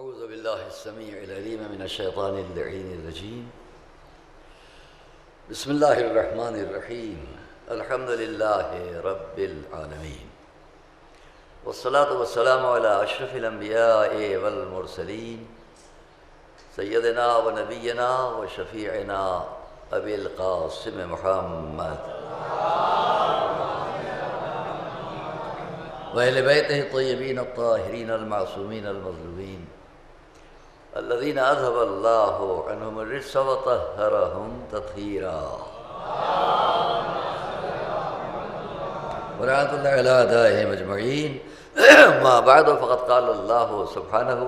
أعوذ بالله السميع العليم من الشيطان اللعين الرجيم. بسم الله الرحمن الرحيم. الحمد لله رب العالمين، والصلاة والسلام على أشرف الأنبياء والمرسلين سيدنا ونبينا وشفيعنا أبي القاسم محمد وأهل بيته الطيبين الطاهرين المعصومين المظلومين الذين أذهب الله عنهم الرجس وطهرهم تطهيرا. ورحمة الله على أعدائهم أجمعين. ما بعد، فقد قال الله سبحانه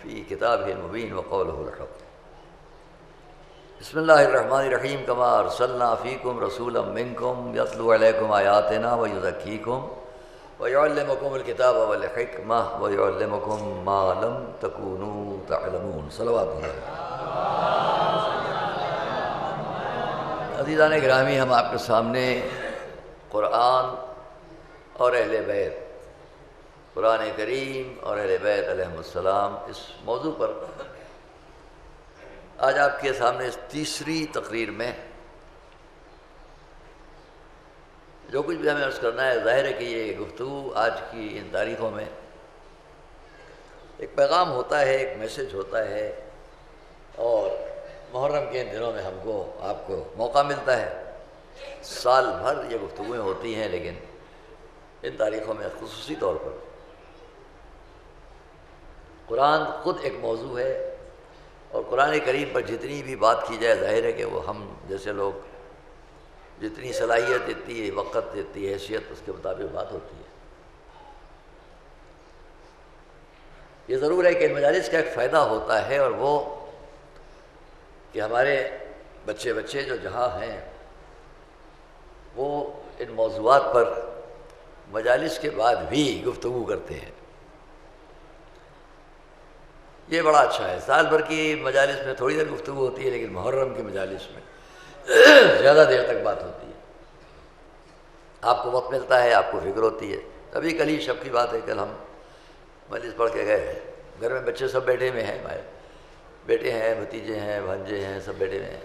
في كتابه المبين وقوله الحق. بسم الله الرحمن الرحيم. كما أرسلنا فيكم رسولا منكم يتلو عليكم آياتنا ويزكيكم ويعلمكم الكتاب والحکمہ ويعلمكم ما لم تكونوا تعلمون. صلوات اللہ. عزیزان گرامی، ہم آپ کے سامنے قرآن اور اہل بیت، قرآن کریم اور اہل بیت علیہم السلام، اس موضوع پر آج آپ کے سامنے اس تیسری تقریر میں جو کچھ بھی ہمیں عرض کرنا ہے، ظاہر ہے کہ یہ گفتگو آج کی ان تاریخوں میں ایک پیغام ہوتا ہے، ایک میسج ہوتا ہے، اور محرم کے ان دنوں میں ہم کو آپ کو موقع ملتا ہے. سال بھر یہ گفتگویں ہوتی ہیں، لیکن ان تاریخوں میں خصوصی طور پر قرآن خود ایک موضوع ہے، اور قرآن کریم پر جتنی بھی بات کی جائے، ظاہر ہے کہ وہ ہم جیسے لوگ جتنی صلاحیت، جتنی وقت، جتنی حیثیت، اس کے مطابق بات ہوتی ہے. یہ ضرور ہے کہ ان مجالس کا ایک فائدہ ہوتا ہے، اور وہ کہ ہمارے بچے جو جہاں ہیں وہ ان موضوعات پر مجالس کے بعد بھی گفتگو کرتے ہیں. یہ بڑا اچھا ہے. سال بھر کی مجالس میں تھوڑی دیر گفتگو ہوتی ہے، لیکن محرم کی مجالس میں زیادہ دیر تک بات ہوتی ہے. آپ کو وقت ملتا ہے، آپ کو فکر ہوتی ہے. ابھی کل ہی شب کی بات ہے، کل ہم مجلس پڑھ کے گئے ہیں. گھر میں بچے سب بیٹھے ہوئے ہیں، ہمارے بیٹے ہیں، بھتیجے ہیں، بھانجے ہیں، سب بیٹھے ہوئے ہیں.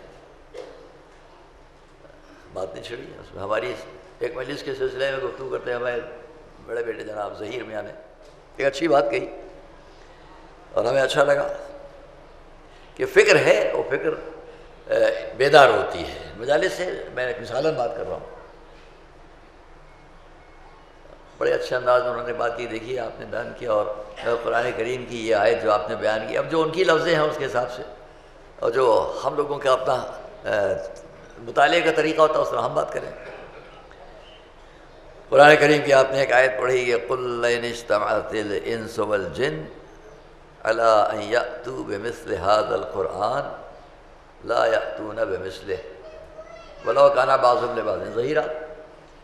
بات نہیں چھڑی. اس میں ہماری ایک مجلس کے سلسلے میں گفتگو کرتے ہیں ہمارے بڑے بیٹے جناب ظہیر میاں نے ایک اچھی بات کہی، اور ہمیں اچھا لگا کہ فکر ہے، وہ فکر بیدار ہوتی ہے. مجالس سے میں ایک مثالاً بات کر رہا ہوں. بڑے اچھے انداز میں انہوں نے بات کی. دیکھیے آپ نے بیان کیا، اور قرآن کریم کی یہ آیت جو آپ نے بیان کی، اب جو ان کی لفظیں ہیں اس کے حساب سے، اور جو ہم لوگوں کا اپنا مطالعے کا طریقہ ہوتا ہے، اس طرح ہم بات کریں. قرآن کریم کی آپ نے ایک آیت پڑھی کہ قُلْ لَئِنِ اجْتَمَعَتِ الْإِنسُ وَالْجِنُّ عَلَىٰ أَن يَأْتُوا بِمِثْلِ هَٰذَا الْقُرْآنِ لا یأتون بمثلہ ولو کان بعضهم لبعض ظہیرا.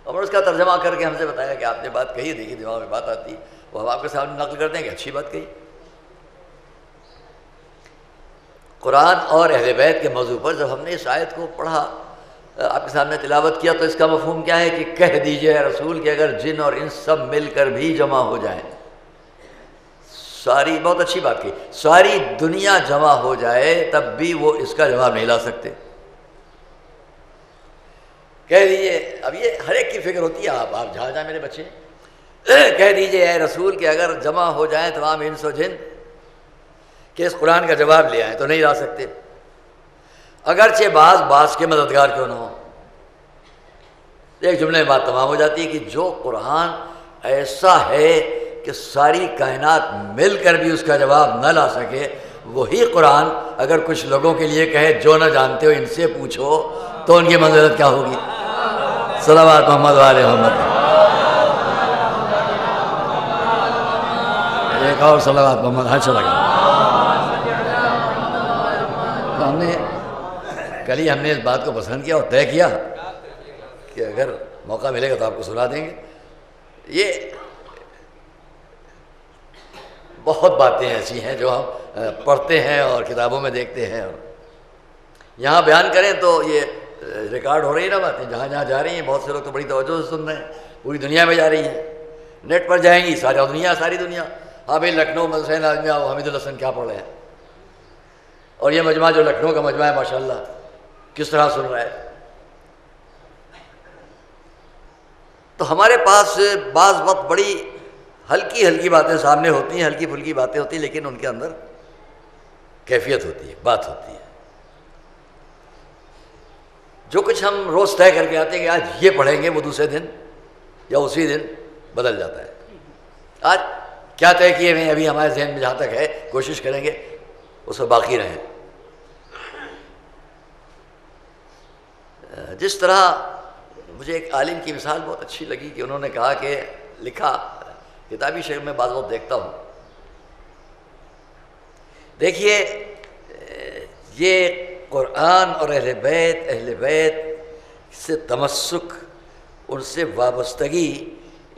اور اس کا ترجمہ کر کے ہم سے بتایا کہ آپ نے بات کہی، دیکھیے دماغ میں بات آتی ہے، وہ ہم آپ کے سامنے نقل کرتے ہیں کہ اچھی بات کہی. قرآن اور اہل بیت کے موضوع پر جب ہم نے اس آیت کو پڑھا، آپ کے سامنے تلاوت کیا، تو اس کا مفہوم کیا ہے کہ کہہ دیجئے اے رسول کہ اگر جن اور انس سب مل کر بھی جمع ہو جائیں، ساری، بہت اچھی بات کی، ساری دنیا جمع ہو جائے تب بھی وہ اس کا جواب نہیں لا سکتے. کہہ دیجئے، اب یہ ہر ایک کی فکر ہوتی ہے، آپ جہاں جہاں میرے بچے، کہہ دیجئے اے رسول کہ اگر جمع ہو جائیں تمام انس و جن کہ اس قرآن کا جواب لے آئیں تو نہیں لا سکتے، اگرچہ بعض کے مددگار کیوں نہ ہو. ایک جملے میں بات تمام ہو جاتی ہے کہ جو قرآن ایسا ہے کہ ساری کائنات مل کر بھی اس کا جواب نہ لا سکے، وہی قرآن اگر کچھ لوگوں کے لیے کہے جو نہ جانتے ہو ان سے پوچھو، تو ان کی منزلت کیا ہوگی. صلوات محمد وآل محمد. ایک اور صلوات محمد. اچھا لگا. تو ہم نے کل ہی اس بات کو پسند کیا اور طے کیا کہ اگر موقع ملے گا تو آپ کو سنا دیں گے. یہ بہت باتیں ایسی ہیں جو ہم پڑھتے ہیں اور کتابوں میں دیکھتے ہیں، اور یہاں بیان کریں تو یہ ریکارڈ ہو رہی ہے نا باتیں، جہاں جہاں جا رہی ہیں. بہت سے لوگ تو بڑی توجہ سے سن رہے ہیں، پوری دنیا میں جا رہی ہیں، نیٹ پر جائیں گی ساری دنیا. ہاں بھائی لکھنؤ مدرسہ آدمی آپ حمید الحسن کیا پڑھ رہے ہیں، اور یہ مجمع جو لکھنؤ کا مجمع ہے ماشاءاللہ کس طرح سن رہا ہے. تو ہمارے پاس بعض وقت بڑی ہلکی ہلکی باتیں سامنے ہوتی ہیں، ہلکی پھلکی باتیں ہوتی ہیں، لیکن ان کے اندر کیفیت ہوتی ہے، بات ہوتی ہے. جو کچھ ہم روز طے کر کے آتے ہیں کہ آج یہ پڑھیں گے، وہ دوسرے دن یا اسی دن بدل جاتا ہے. آج کیا طے کیے ہوئے ابھی ہمارے ذہن میں جہاں تک ہے کوشش کریں گے اس میں باقی رہیں. جس طرح مجھے ایک عالم کی مثال بہت اچھی لگی کہ انہوں نے کہا کہ لکھا کتابی شکل میں بعض وقت دیکھتا ہوں، دیکھیے یہ قرآن اور اہل بیت سے تمسک، ان سے وابستگی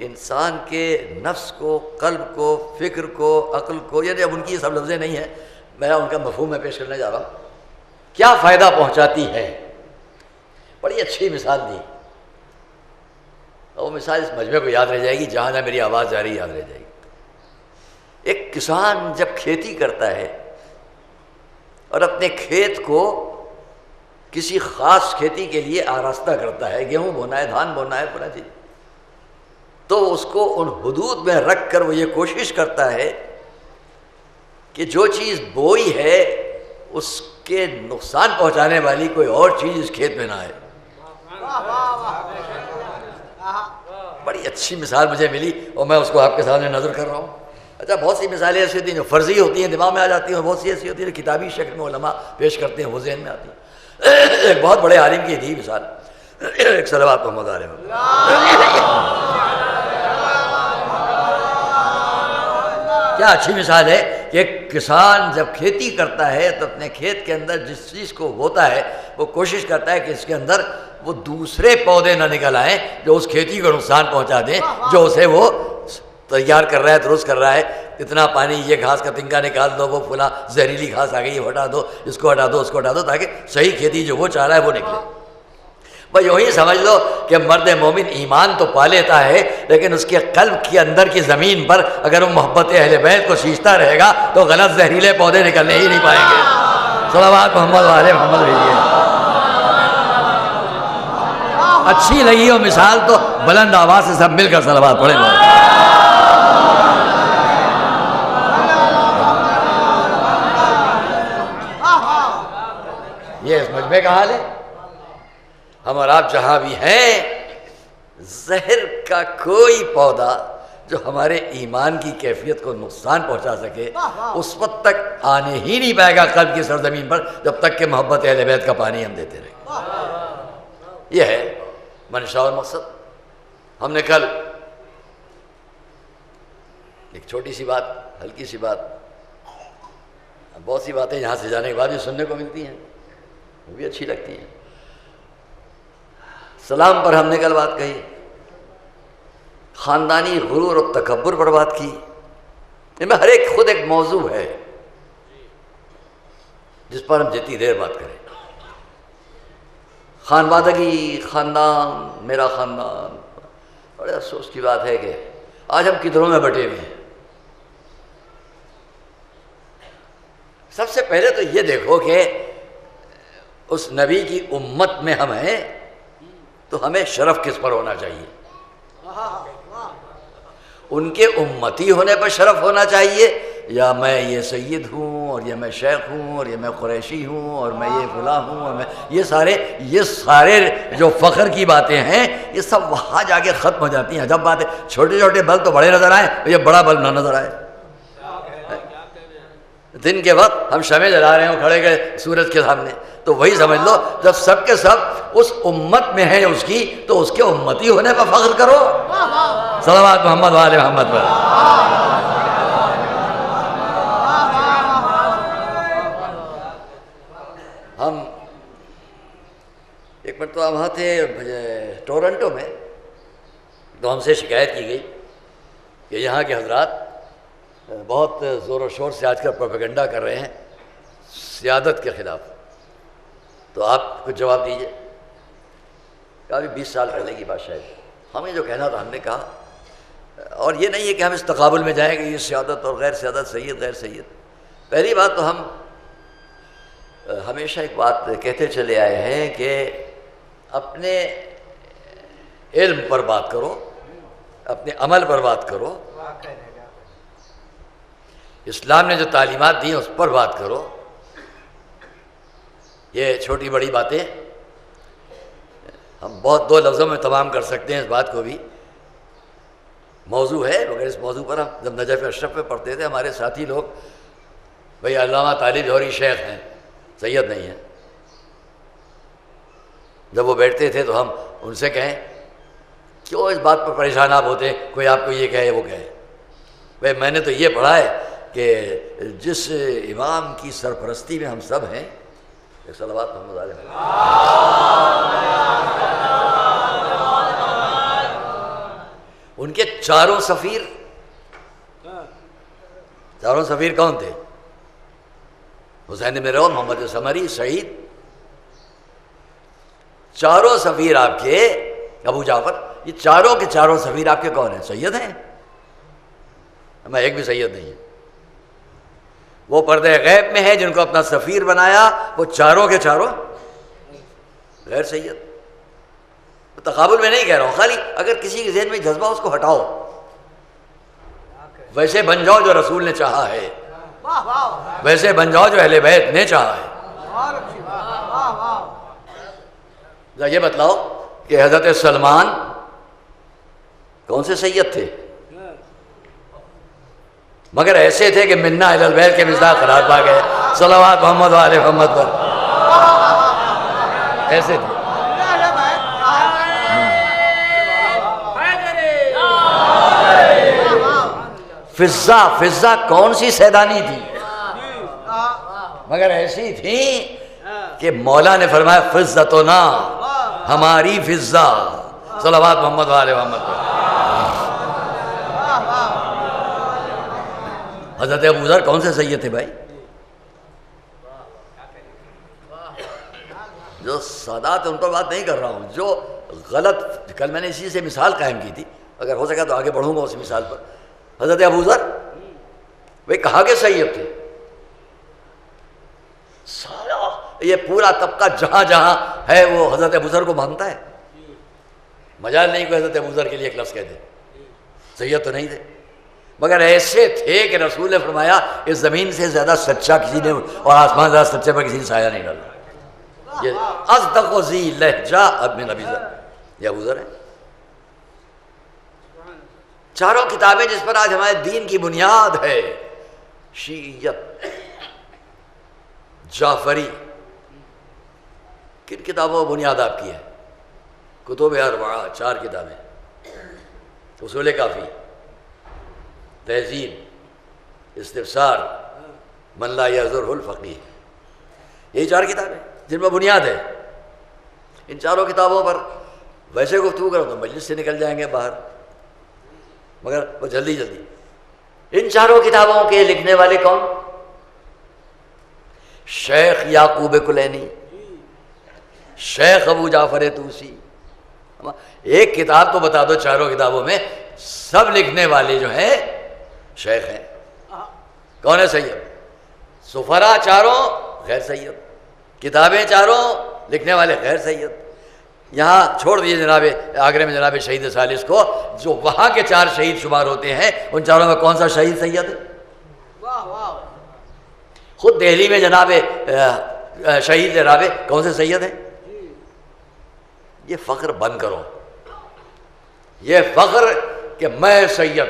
انسان کے نفس کو، قلب کو، فکر کو، عقل کو، یعنی اب ان کی یہ سب لفظیں نہیں ہیں، میں ان کا مفہوم میں پیش کرنے جا رہا ہوں، کیا فائدہ پہنچاتی ہے. بڑی اچھی مثال دی، اور وہ مثال اس مجمع کو یاد رہ جائے گی، جہاں میری آواز جا رہی یاد رہ جائے گی. ایک کسان جب کھیتی کرتا ہے اور اپنے کھیت کو کسی خاص کھیتی کے لیے آراستہ کرتا ہے، گیہوں بونا ہے، دھان بونا ہے، پورا چیز، تو اس کو ان حدود میں رکھ کر وہ یہ کوشش کرتا ہے کہ جو چیز بوئی ہے اس کے نقصان پہنچانے والی کوئی اور چیز اس کھیت میں نہ آئے. بڑی اچھی مثال مجھے ملی اور میں اس کو آپ کے سامنے نظر کر رہا ہوں. اچھا بہت سی مثالیں ایسی ہوتی ہیں جو فرضی ہوتی ہیں، دماغ میں آ جاتی ہیں، اور بہت سی ایسی ہوتی ہیں جو کتابی شکل میں علماء پیش کرتے ہیں، وہ ذہن میں آتی ہیں. ایک بہت بڑے عالم کی تھی مثال، ایک صلوات محمد علیہ وسلم. کیا اچھی مثال ہے کہ ایک کسان جب کھیتی کرتا ہے تو اپنے کھیت کے اندر جس چیز کو بوتا ہے وہ کوشش کرتا ہے کہ اس کے اندر وہ دوسرے پودے نہ نکل آئیں جو اس کھیتی کو نقصان پہنچا دیں، جو اسے وہ تیار کر رہا ہے، درست کر رہا ہے. اتنا پانی، یہ گھاس کا تنکا نکال دو، وہ فلاں زہریلی گھاس آ گئی وہ ہٹا دو، اس کو ہٹا دو، اس کو ہٹا دو، تاکہ صحیح کھیتی جو وہ چاہ رہا ہے وہ نکلے. بھائی یوں ہی سمجھ لو کہ مرد مومن ایمان تو پا لیتا ہے، لیکن اس کے قلب کے اندر کی زمین پر اگر وہ محبت اہل بیت کو سینچتا رہے گا تو غلط زہریلے پودے نکلنے ہی نہیں پائیں گے. صلوات محمد علیہ محمد بھیجیے. اچھی لگی ہو مثال تو بلند آواز سے سب مل کر صلوات پڑھیں. یہ اس مجمع کا حال ہے. ہم اور آپ جہاں بھی ہیں، زہر کا کوئی پودا جو ہمارے ایمان کی کیفیت کو نقصان پہنچا سکے اس وقت تک آنے ہی نہیں پائے گا قلب کی سرزمین پر، جب تک کہ محبت اہل بیت کا پانی ہم دیتے رہیں. یہ ہے منشا اور مقصد. ہم نے کل ایک چھوٹی سی بات، ہلکی سی بات، بہت سی باتیں یہاں سے جانے کے بعد بھی سننے کو ملتی ہیں، وہ بھی اچھی لگتی ہیں. سلام پر ہم نے کل بات کہی، خاندانی غرور اور تکبر پر بات کی. ان میں ہر ایک خود ایک موضوع ہے جس پر ہم جتنی دیر بات کریں. خانوادگی، خاندان، میرا خاندان. بڑے افسوس کی بات ہے کہ آج ہم کدھروں میں بٹے ہوئے ہیں. سب سے پہلے تو یہ دیکھو کہ اس نبی کی امت میں ہم ہیں تو ہمیں شرف کس پر ہونا چاہیے؟ ان کے امتی ہونے پر شرف ہونا چاہیے، یا میں یہ سید ہوں اور یہ میں شیخ ہوں اور یہ میں قریشی ہوں اور میں یہ فلاں ہوں اور میں یہ سارے جو فخر کی باتیں ہیں یہ سب وہاں جا کے ختم ہو جاتی ہیں. جب باتیں چھوٹے چھوٹے بل تو بڑے نظر آئیں، یہ بڑا بل نہ نظر آئے. دن کے وقت ہم شمع جلا رہے ہوں کھڑے گئے سورج کے سامنے، تو وہی سمجھ لو جب سب کے سب اس امت میں ہیں اس کی، تو اس کے امتی ہونے پر فخر کرو. صلوات محمد وآل محمد پر. ہم ایک مرتبہ وہاں تھے ٹورنٹو میں، تو ہم سے شکایت کی گئی کہ یہاں کے حضرات بہت زور و شور سے آج کل پروپیگنڈا کر رہے ہیں سیادت کے خلاف، تو آپ کچھ جواب دیجئے. کافی 20 سال پہلے کی بات شاید. ہمیں جو کہنا تھا ہم نے کہا اور یہ نہیں ہے کہ ہم اس تقابل میں جائیں کہ یہ سیادت اور غیر سیادت، سید غیر سید۔ پہلی بات تو ہم ہمیشہ ایک بات کہتے چلے آئے ہیں کہ اپنے علم پر بات کرو، اپنے عمل پر بات کرو، اسلام نے جو تعلیمات دی ہیں اس پر بات کرو۔ یہ چھوٹی بڑی باتیں ہم بہت دو لفظوں میں تمام کر سکتے ہیں، اس بات کو بھی موضوع ہے، مگر اس موضوع پر ہم جب نجف اشرف میں پڑھتے تھے ہمارے ساتھی لوگ، بھئی علامہ طالب جوہری شیخ ہیں، سید نہیں ہیں، جب وہ بیٹھتے تھے تو ہم ان سے کہیں کیوں اس بات پر پریشان آپ ہوتے ہیں، کوئی آپ کو یہ کہے وہ کہے، بھئی میں نے تو یہ پڑھا ہے کہ جس امام کی سرپرستی میں ہم سب ہیں، ایک صلوات محمد علیہ ان کے چاروں سفیر کون تھے؟ حسین بن رو، محمد ثمری، سعید، چاروں سفیر آپ کے، ابو جعفر، یہ چاروں کے چاروں سفیر آپ کے کون ہیں؟ سید ہیں؟ ہمیں ایک بھی سید نہیں ہے۔ وہ پردہ غیب میں ہے جن کو اپنا سفیر بنایا، وہ چاروں کے چاروں غیر سید۔ تقابل میں نہیں کہہ رہا ہوں، خالی اگر کسی کے ذہن میں جذبہ اس کو ہٹاؤ، ویسے بن جاؤ جو رسول نے چاہا ہے، ویسے بن جاؤ جو اہل بیت نے چاہا ہے۔ یہ بتلاؤ کہ حضرت سلمان کون سے سید تھے؟ مگر ایسے تھے کہ منا اہل البیت کے مصداق قرار پا گئے، صلوات محمد و آل محمد پر، ایسے تھے۔ فضہ کون سی سیدانی تھی، مگر ایسی تھی کہ مولا نے فرمایا فضتنا، ہماری فضہ، صلوات محمد و آل محمد پر۔ حضرت ابو ذر کون سے سید تھے بھائی؟ جو سادات ان پر بات نہیں کر رہا ہوں، جو غلط، کل میں نے اسی سے مثال قائم کی تھی، اگر ہو سکا تو آگے بڑھوں گا اس مثال پر۔ حضرت ابو ذر وہ کہاں کے سید تھے؟ سارا یہ پورا طبقہ جہاں جہاں ہے وہ حضرت ابو ذر کو مانتا ہے، مجال نہیں کوئی حضرت ابو ذر کے لیے ایک لفظ کہتے، سید تو نہیں تھے، مگر ایسے تھے کہ رسول نے فرمایا اس زمین سے زیادہ سچا کسی نے اور آسمان سے زیادہ سچے پر کسی نے سایہ نہیں ڈالا۔ یہ اصدق ذی لہجہ من ابی ذر، یہ ابو ذر ہے۔ چاروں کتابیں جس پر آج ہمارے دین کی بنیاد ہے، شیعیت، جعفری، کن کتابوں بنیاد آپ کی ہے؟ کتب اربعہ، 4 کتابیں، اصول کافی، تہذیب، استفسار، من لا یعذرہ الفقیہ، یہی 4 کتابیں جن پر بنیاد ہے۔ ان چاروں کتابوں پر ویسے گفتگو کرو تو مجلس سے نکل جائیں گے باہر، مگر وہ جلدی ان چاروں کتابوں کے لکھنے والے کون؟ شیخ یعقوب کلینی، شیخ ابو جعفر طوسی۔ ایک کتاب تو بتا دو چاروں کتابوں میں سب لکھنے والے جو ہیں شیخ ہیں۔ کون ہے سید؟ سفرا چاروں غیر سید، کتابیں چاروں لکھنے والے غیر سید۔ یہاں چھوڑ دیے جناب آگرے میں جناب شہید ثالث کو، جو وہاں کے 4 شہید شمار ہوتے ہیں، ان چاروں میں کون سا شہید سید ہے؟ خود دہلی میں جناب شہید رابع کون سے سید ہیں؟ یہ فخر بند کرو، یہ فخر کہ میں سید،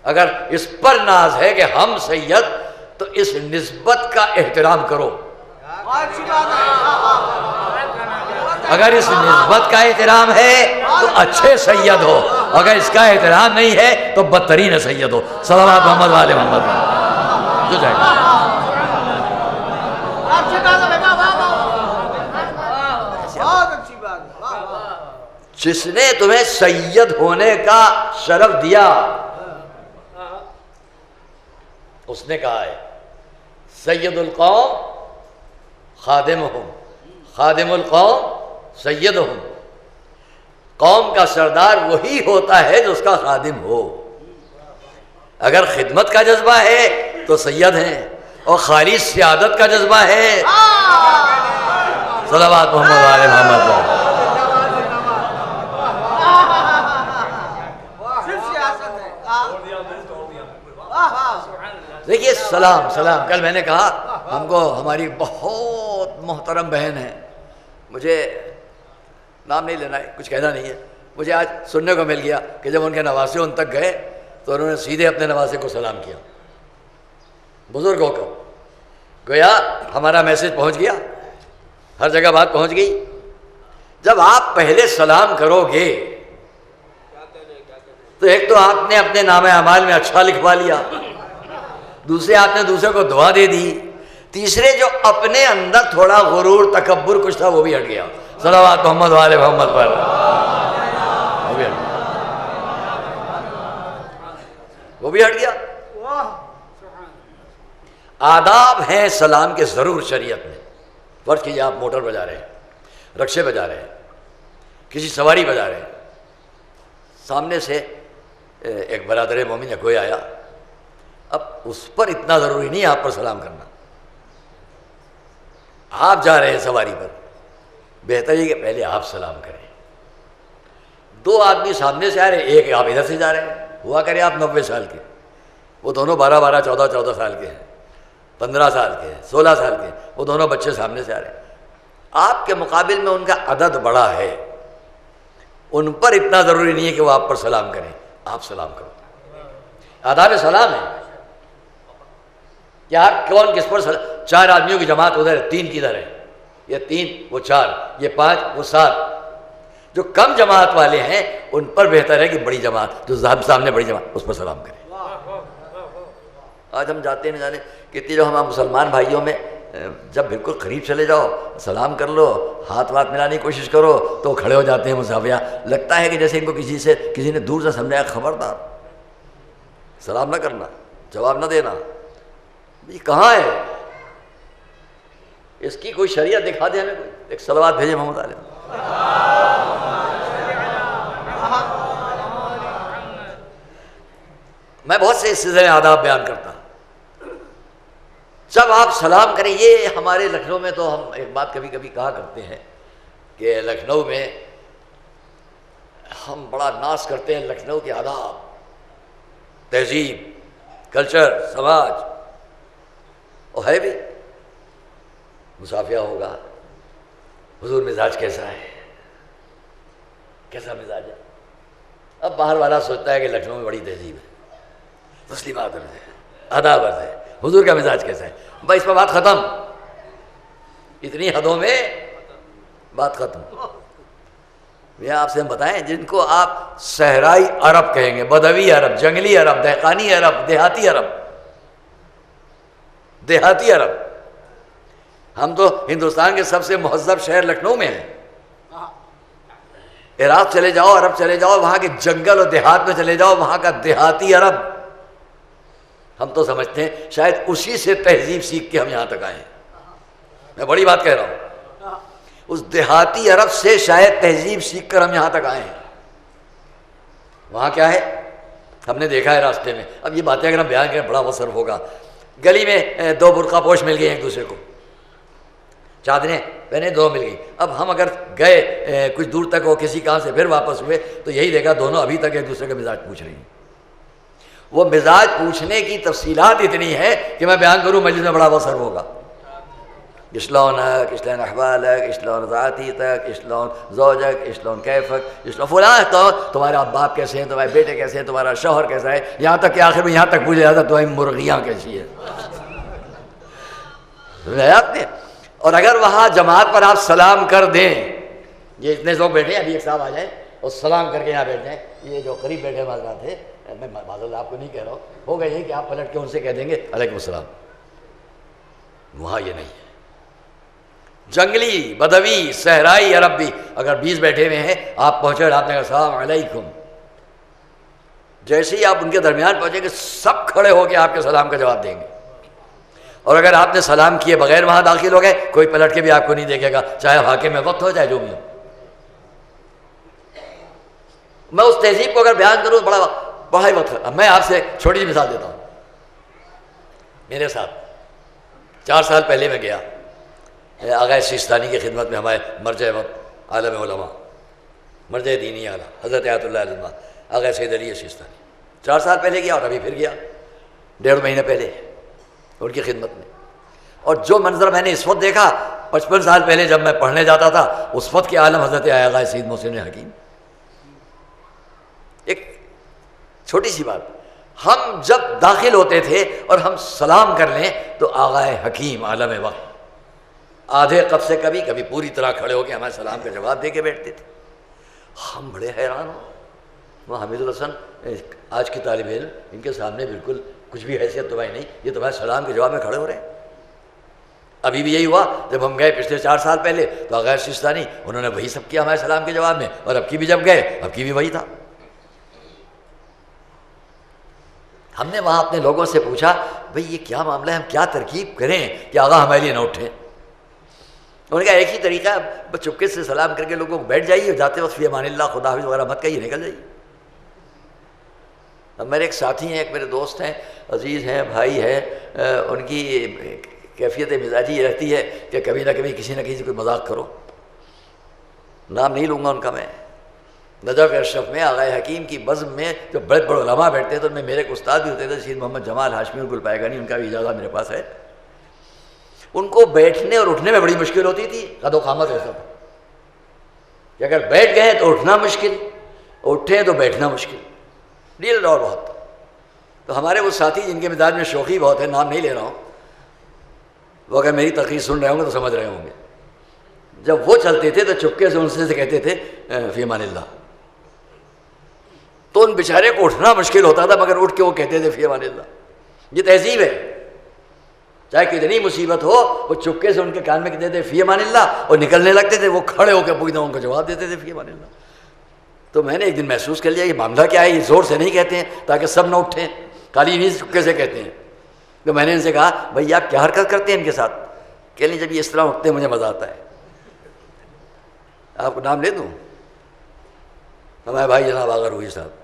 اگر اس پر ناز ہے کہ ہم سید تو اس نسبت کا احترام کرو۔ اگر اس نسبت کا احترام ہے تو اچھے سید ہو، اگر اس کا احترام نہیں ہے تو بدترین سید ہو۔ صلوات محمد و آل محمد جو جائے گا۔ جس نے تمہیں سید ہونے کا شرف دیا اس نے کہا ہے سید القوم خادمہم، خادم القوم سیدہم۔ قوم کا سردار وہی ہوتا ہے جو اس کا خادم ہو. اگر خدمت کا جذبہ ہے تو سید ہیں، اور خالص سیادت کا جذبہ ہے صلوات محمد علیہ محمد. دیکھیے سلام سلام، کل میں نے کہا ہم کو ہماری بہت محترم بہن ہے، مجھے نام نہیں لینا ہے، کچھ کہنا نہیں ہے، مجھے آج سننے کو مل گیا کہ جب ان کے نواسے ان تک گئے تو انہوں نے سیدھے اپنے نواسے کو سلام کیا. بزرگ ہو کر گویا ہمارا میسج پہنچ گیا، ہر جگہ بات پہنچ گئی. جب آپ پہلے سلام کرو گے تو ایک تو آپ نے اپنے نام اعمال میں اچھا لکھوا لیا، دوسرے آپ نے دوسرے کو دعا دے دی، تیسرے جو اپنے اندر تھوڑا غرور تکبر کچھ تھا وہ بھی ہٹ گیا. صلوات محمد والے محمد پر وہ بھی ہٹ گیا. آداب ہیں سلام کے ضرور شریعت میں. فرض کیجیے آپ موٹر بجا رہے ہیں، رکشے بجا رہے ہیں، کسی سواری بجا رہے ہیں، سامنے سے ایک برادر مومن یا کوئی آیا، اب اس پر اتنا ضروری نہیں ہے آپ پر سلام کرنا. آپ جا رہے ہیں سواری پر، بہتر ہے کہ پہلے آپ سلام کریں. دو آدمی سامنے سے آ رہے ہیں، ایک آپ ادھر سے جا رہے ہیں، ہوا کرے آپ 90 سال کے، وہ دونوں 12 14 سال کے ہیں، 15 سال کے ہیں، 16 سال کے ہیں، وہ دونوں بچے سامنے سے آ رہے ہیں. آپ کے مقابل میں ان کا عدد بڑا ہے، ان پر اتنا ضروری نہیں ہے کہ وہ آپ پر سلام کریں، آپ سلام کرو. آداب سلام ہے. کیا کون کس پر سلام؟ 4 آدمیوں کی جماعت ادھر ہے، 3 کدھر ہے، یہ 3 وہ 4، یہ 5 وہ 7. جو کم جماعت والے ہیں ان پر بہتر ہے کہ بڑی جماعت جو سامنے بڑی جماعت اس پر سلام کریں. آج ہم جاتے ہیں جانے کتنی جو ہمارے مسلمان بھائیوں میں جب بالکل قریب چلے جاؤ سلام کر لو، ہاتھ ملانے کی کوشش کرو تو وہ کھڑے ہو جاتے ہیں مسافیہ. لگتا ہے کہ جیسے ان کو کسی نے دور سے سمجھایا خبردار سلام نہ کرنا، جواب نہ دینا. یہ کہاں ہے؟ اس کی کوئی شریعت دکھا دے ہمیں، کوئی ایک صلوات بھیجے محمد علیہ. میں بہت سے اس سلسلے میں آداب بیان کرتا ہوں. جب آپ سلام کریں، یہ ہمارے لکھنؤ میں تو ہم ایک بات کبھی کبھی کہا کرتے ہیں کہ لکھنؤ میں ہم بڑا ناز کرتے ہیں لکھنؤ کے آداب، تہذیب، کلچر، سماج. اور ہے بھی. مسافیہ ہوگا، حضور مزاج کیسا ہے، کیسا مزاج ہے. اب باہر والا سوچتا ہے کہ لکھنؤ میں بڑی تہذیب ہے، تسلیمات عرض ہے، آداب عرض ہے، حضور کا مزاج کیسا ہے. بھائی اس پر بات ختم، اتنی حدوں میں بات ختم. یہ آپ سے ہم بتائیں جن کو آپ صحرائی عرب کہیں گے، بدوی عرب، جنگلی عرب، دہقانی عرب، دیہاتی عرب، دیہاتی عرب. ہم تو ہندوستان کے سب سے مہذب شہر لکھنؤ میں ہیں. عراق چلے جاؤ، عرب چلے جاؤ، وہاں کے جنگل اور دیہات میں چلے جاؤ، وہاں کا دیہاتی عرب. ہم تو سمجھتے ہیں شاید اسی سے تہذیب سیکھ کے ہم یہاں تک آئے ہیں. میں بڑی بات کہہ رہا ہوں، اس دیہاتی عرب سے شاید تہذیب سیکھ کر ہم یہاں تک آئے ہیں. وہاں کیا ہے ہم نے دیکھا ہے راستے میں. اب یہ باتیں اگر ہم بیان کریں بڑا وصف ہوگا. گلی میں 2 برقع پوش مل گئے ایک دوسرے کو، چادریں پہنے 2 مل گئی. اب ہم اگر گئے کچھ دور تک ہو کسی کام سے پھر واپس ہوئے تو یہی دیکھا دونوں ابھی تک ایک دوسرے کا مزاج پوچھ رہی ہیں. وہ مزاج پوچھنے کی تفصیلات اتنی ہے کہ میں بیان کروں مجلس میں بڑا وصف ہوگا. اشلونک، اشلون احوالک، اشلون ذاتیتک، اشلون زوجک، اشلون کیفک، اشلون فلاں، تمہارے باپ کیسے ہیں، تمہارے بیٹے کیسے ہیں، تمہارا شوہر کیسا ہے، یہاں تک کہ آخر میں یہاں تک پوچھا جاتا تمہاری مرغیاں کیسی ہے. سمجھا آپ نے؟ اور اگر وہاں جماعت پر آپ سلام کر دیں، یہ اتنے لوگ بیٹھے ہیں، ابھی ایک صاحب آ جائیں اور سلام کر کے یہاں بیٹھ جائیں. یہ جو قریب بیٹھے معذرات ہے، میں معذرت آپ کو نہیں کہہ رہا ہوں، ہوگا یہ کہ آپ پلٹ کے ان سے کہہ دیں گے علیکم السلام. وہاں یہ نہیں ہے. جنگلی، بدوی، صحرائی عرب بھی اگر 20 بیٹھے ہوئے ہیں، آپ پہنچے اور آپ نے کہا السلام علیکم، جیسے ہی آپ ان کے درمیان پہنچیں گے سب کھڑے ہو کے آپ کے سلام کا جواب دیں گے. اور اگر آپ نے سلام کیے بغیر وہاں داخل ہو گئے، کوئی پلٹ کے بھی آپ کو نہیں دیکھے گا، چاہے حاکم میں وقت ہو چاہے جو بھی ہو. میں اس تہذیب کو اگر بیان کروں بڑا ہی وقت. میں آپ سے چھوٹی سی مثال دیتا ہوں. میرے ساتھ 4 سال پہلے میں گیا آغا سیستانی کی خدمت میں، ہمارے مرجع وقت عالم علماء، مرجع دینی اعلیٰ حضرت آیت اللہ علیہ آغا سید علی سیستانی. 4 سال پہلے گیا اور ابھی پھر گیا 1.5 مہینے پہلے ان کی خدمت میں. اور جو منظر میں نے اس وقت دیکھا 55 سال پہلے جب میں پڑھنے جاتا تھا، اس وقت کے عالم حضرت آغا سید محسن حکیم. ایک چھوٹی سی بات، ہم جب داخل ہوتے تھے اور ہم سلام کر لیں تو آغا حکیم عالم وقت آدھے قد سے کبھی پوری طرح کھڑے ہو کے ہمارے سلام کا جواب دے کے بیٹھتے تھے. ہم بڑے حیران ہو. وہ حمید الحسن آج کے طالب علم، ان کے سامنے بالکل کچھ بھی حیثیت تمہاری نہیں، یہ تمہارے سلام کے جواب میں کھڑے ہو رہے ہیں. ابھی بھی یہی ہوا جب ہم گئے پچھلے 4 سال پہلے تو آغا سیستانی انہوں نے وہی سب کیا ہمارے سلام کے جواب میں، اور اب کی بھی جب گئے اب کی بھی وہی تھا. ہم نے وہاں اپنے لوگوں سے پوچھا بھئی یہ کیا معاملہ ہے، ہم کیا ترکیب کریں کہ آغا ہمارے لیے نہ اٹھیں. انہوں نے کہا ایک ہی طریقہ ہے، بس چپکے سے سلام کر کے لوگوں کو بیٹھ جائیے، جاتے وقت فی امان اللہ خدا حافظ وغیرہ مت کہیے، نکل جائیے. اب میرے ایک ساتھی ہیں، ایک میرے دوست ہیں، عزیز ہیں، بھائی ہیں، ان کی کیفیت مزاجی یہ رہتی ہے کہ کبھی نہ کبھی کسی نہ کسی سے کوئی مذاق کرو. نام نہیں لوں گا ان کا. میں نجف اشرف میں آغا حکیم کی بزم میں جو بڑے بڑے علماء بیٹھتے تھے، ان میں میرے ایک استاد بھی ہوتے تھے سید محمد جمال ہاشمی الگل پائیگانی، ان کا بھی اجازت میرے پاس ہے. ان کو بیٹھنے اور اٹھنے میں بڑی مشکل ہوتی تھی. قد و قامت ایسا تھا کہ اگر بیٹھ گئے تو اٹھنا مشکل، اٹھے تو بیٹھنا مشکل. ڈیل دور بہت. تو ہمارے وہ ساتھی جن کے مزاج میں شوخی بہت ہے، نام نہیں لے رہا ہوں، وہ اگر میری تقریر سن رہے ہوں گے تو سمجھ رہے ہوں گے. جب وہ چلتے تھے تو چپکے سے ان سے کہتے تھے فی امان اللہ. تو ان بیچارے کو اٹھنا مشکل ہوتا تھا، مگر اٹھ کے وہ کہتے تھے فی امان اللہ. یہ تہذیب ہے. چاہے کتنی مصیبت ہو، وہ چپکے سے ان کے کان میں کہتے تھے فی امان اللہ، اور نکلنے لگتے تھے. وہ کھڑے ہو کے پوچھنا ان کو جواب دیتے تھے فی امان اللہ. تو میں نے ایک دن محسوس کر لیا یہ معاملہ کیا ہے. یہ زور سے نہیں کہتے ہیں تاکہ سب نہ اٹھیں، خالی انہیں چپکے سے کہتے ہیں. تو میں نے ان سے کہا بھائی آپ کیا حرکت کرتے ہیں ان کے ساتھ؟ کہ نہیں جب یہ اس طرح اٹھتے ہیں مجھے مزہ آتا ہے. آپ کو نام لے دوں؟ ہمارے بھائی جناب آغا روحی صاحب،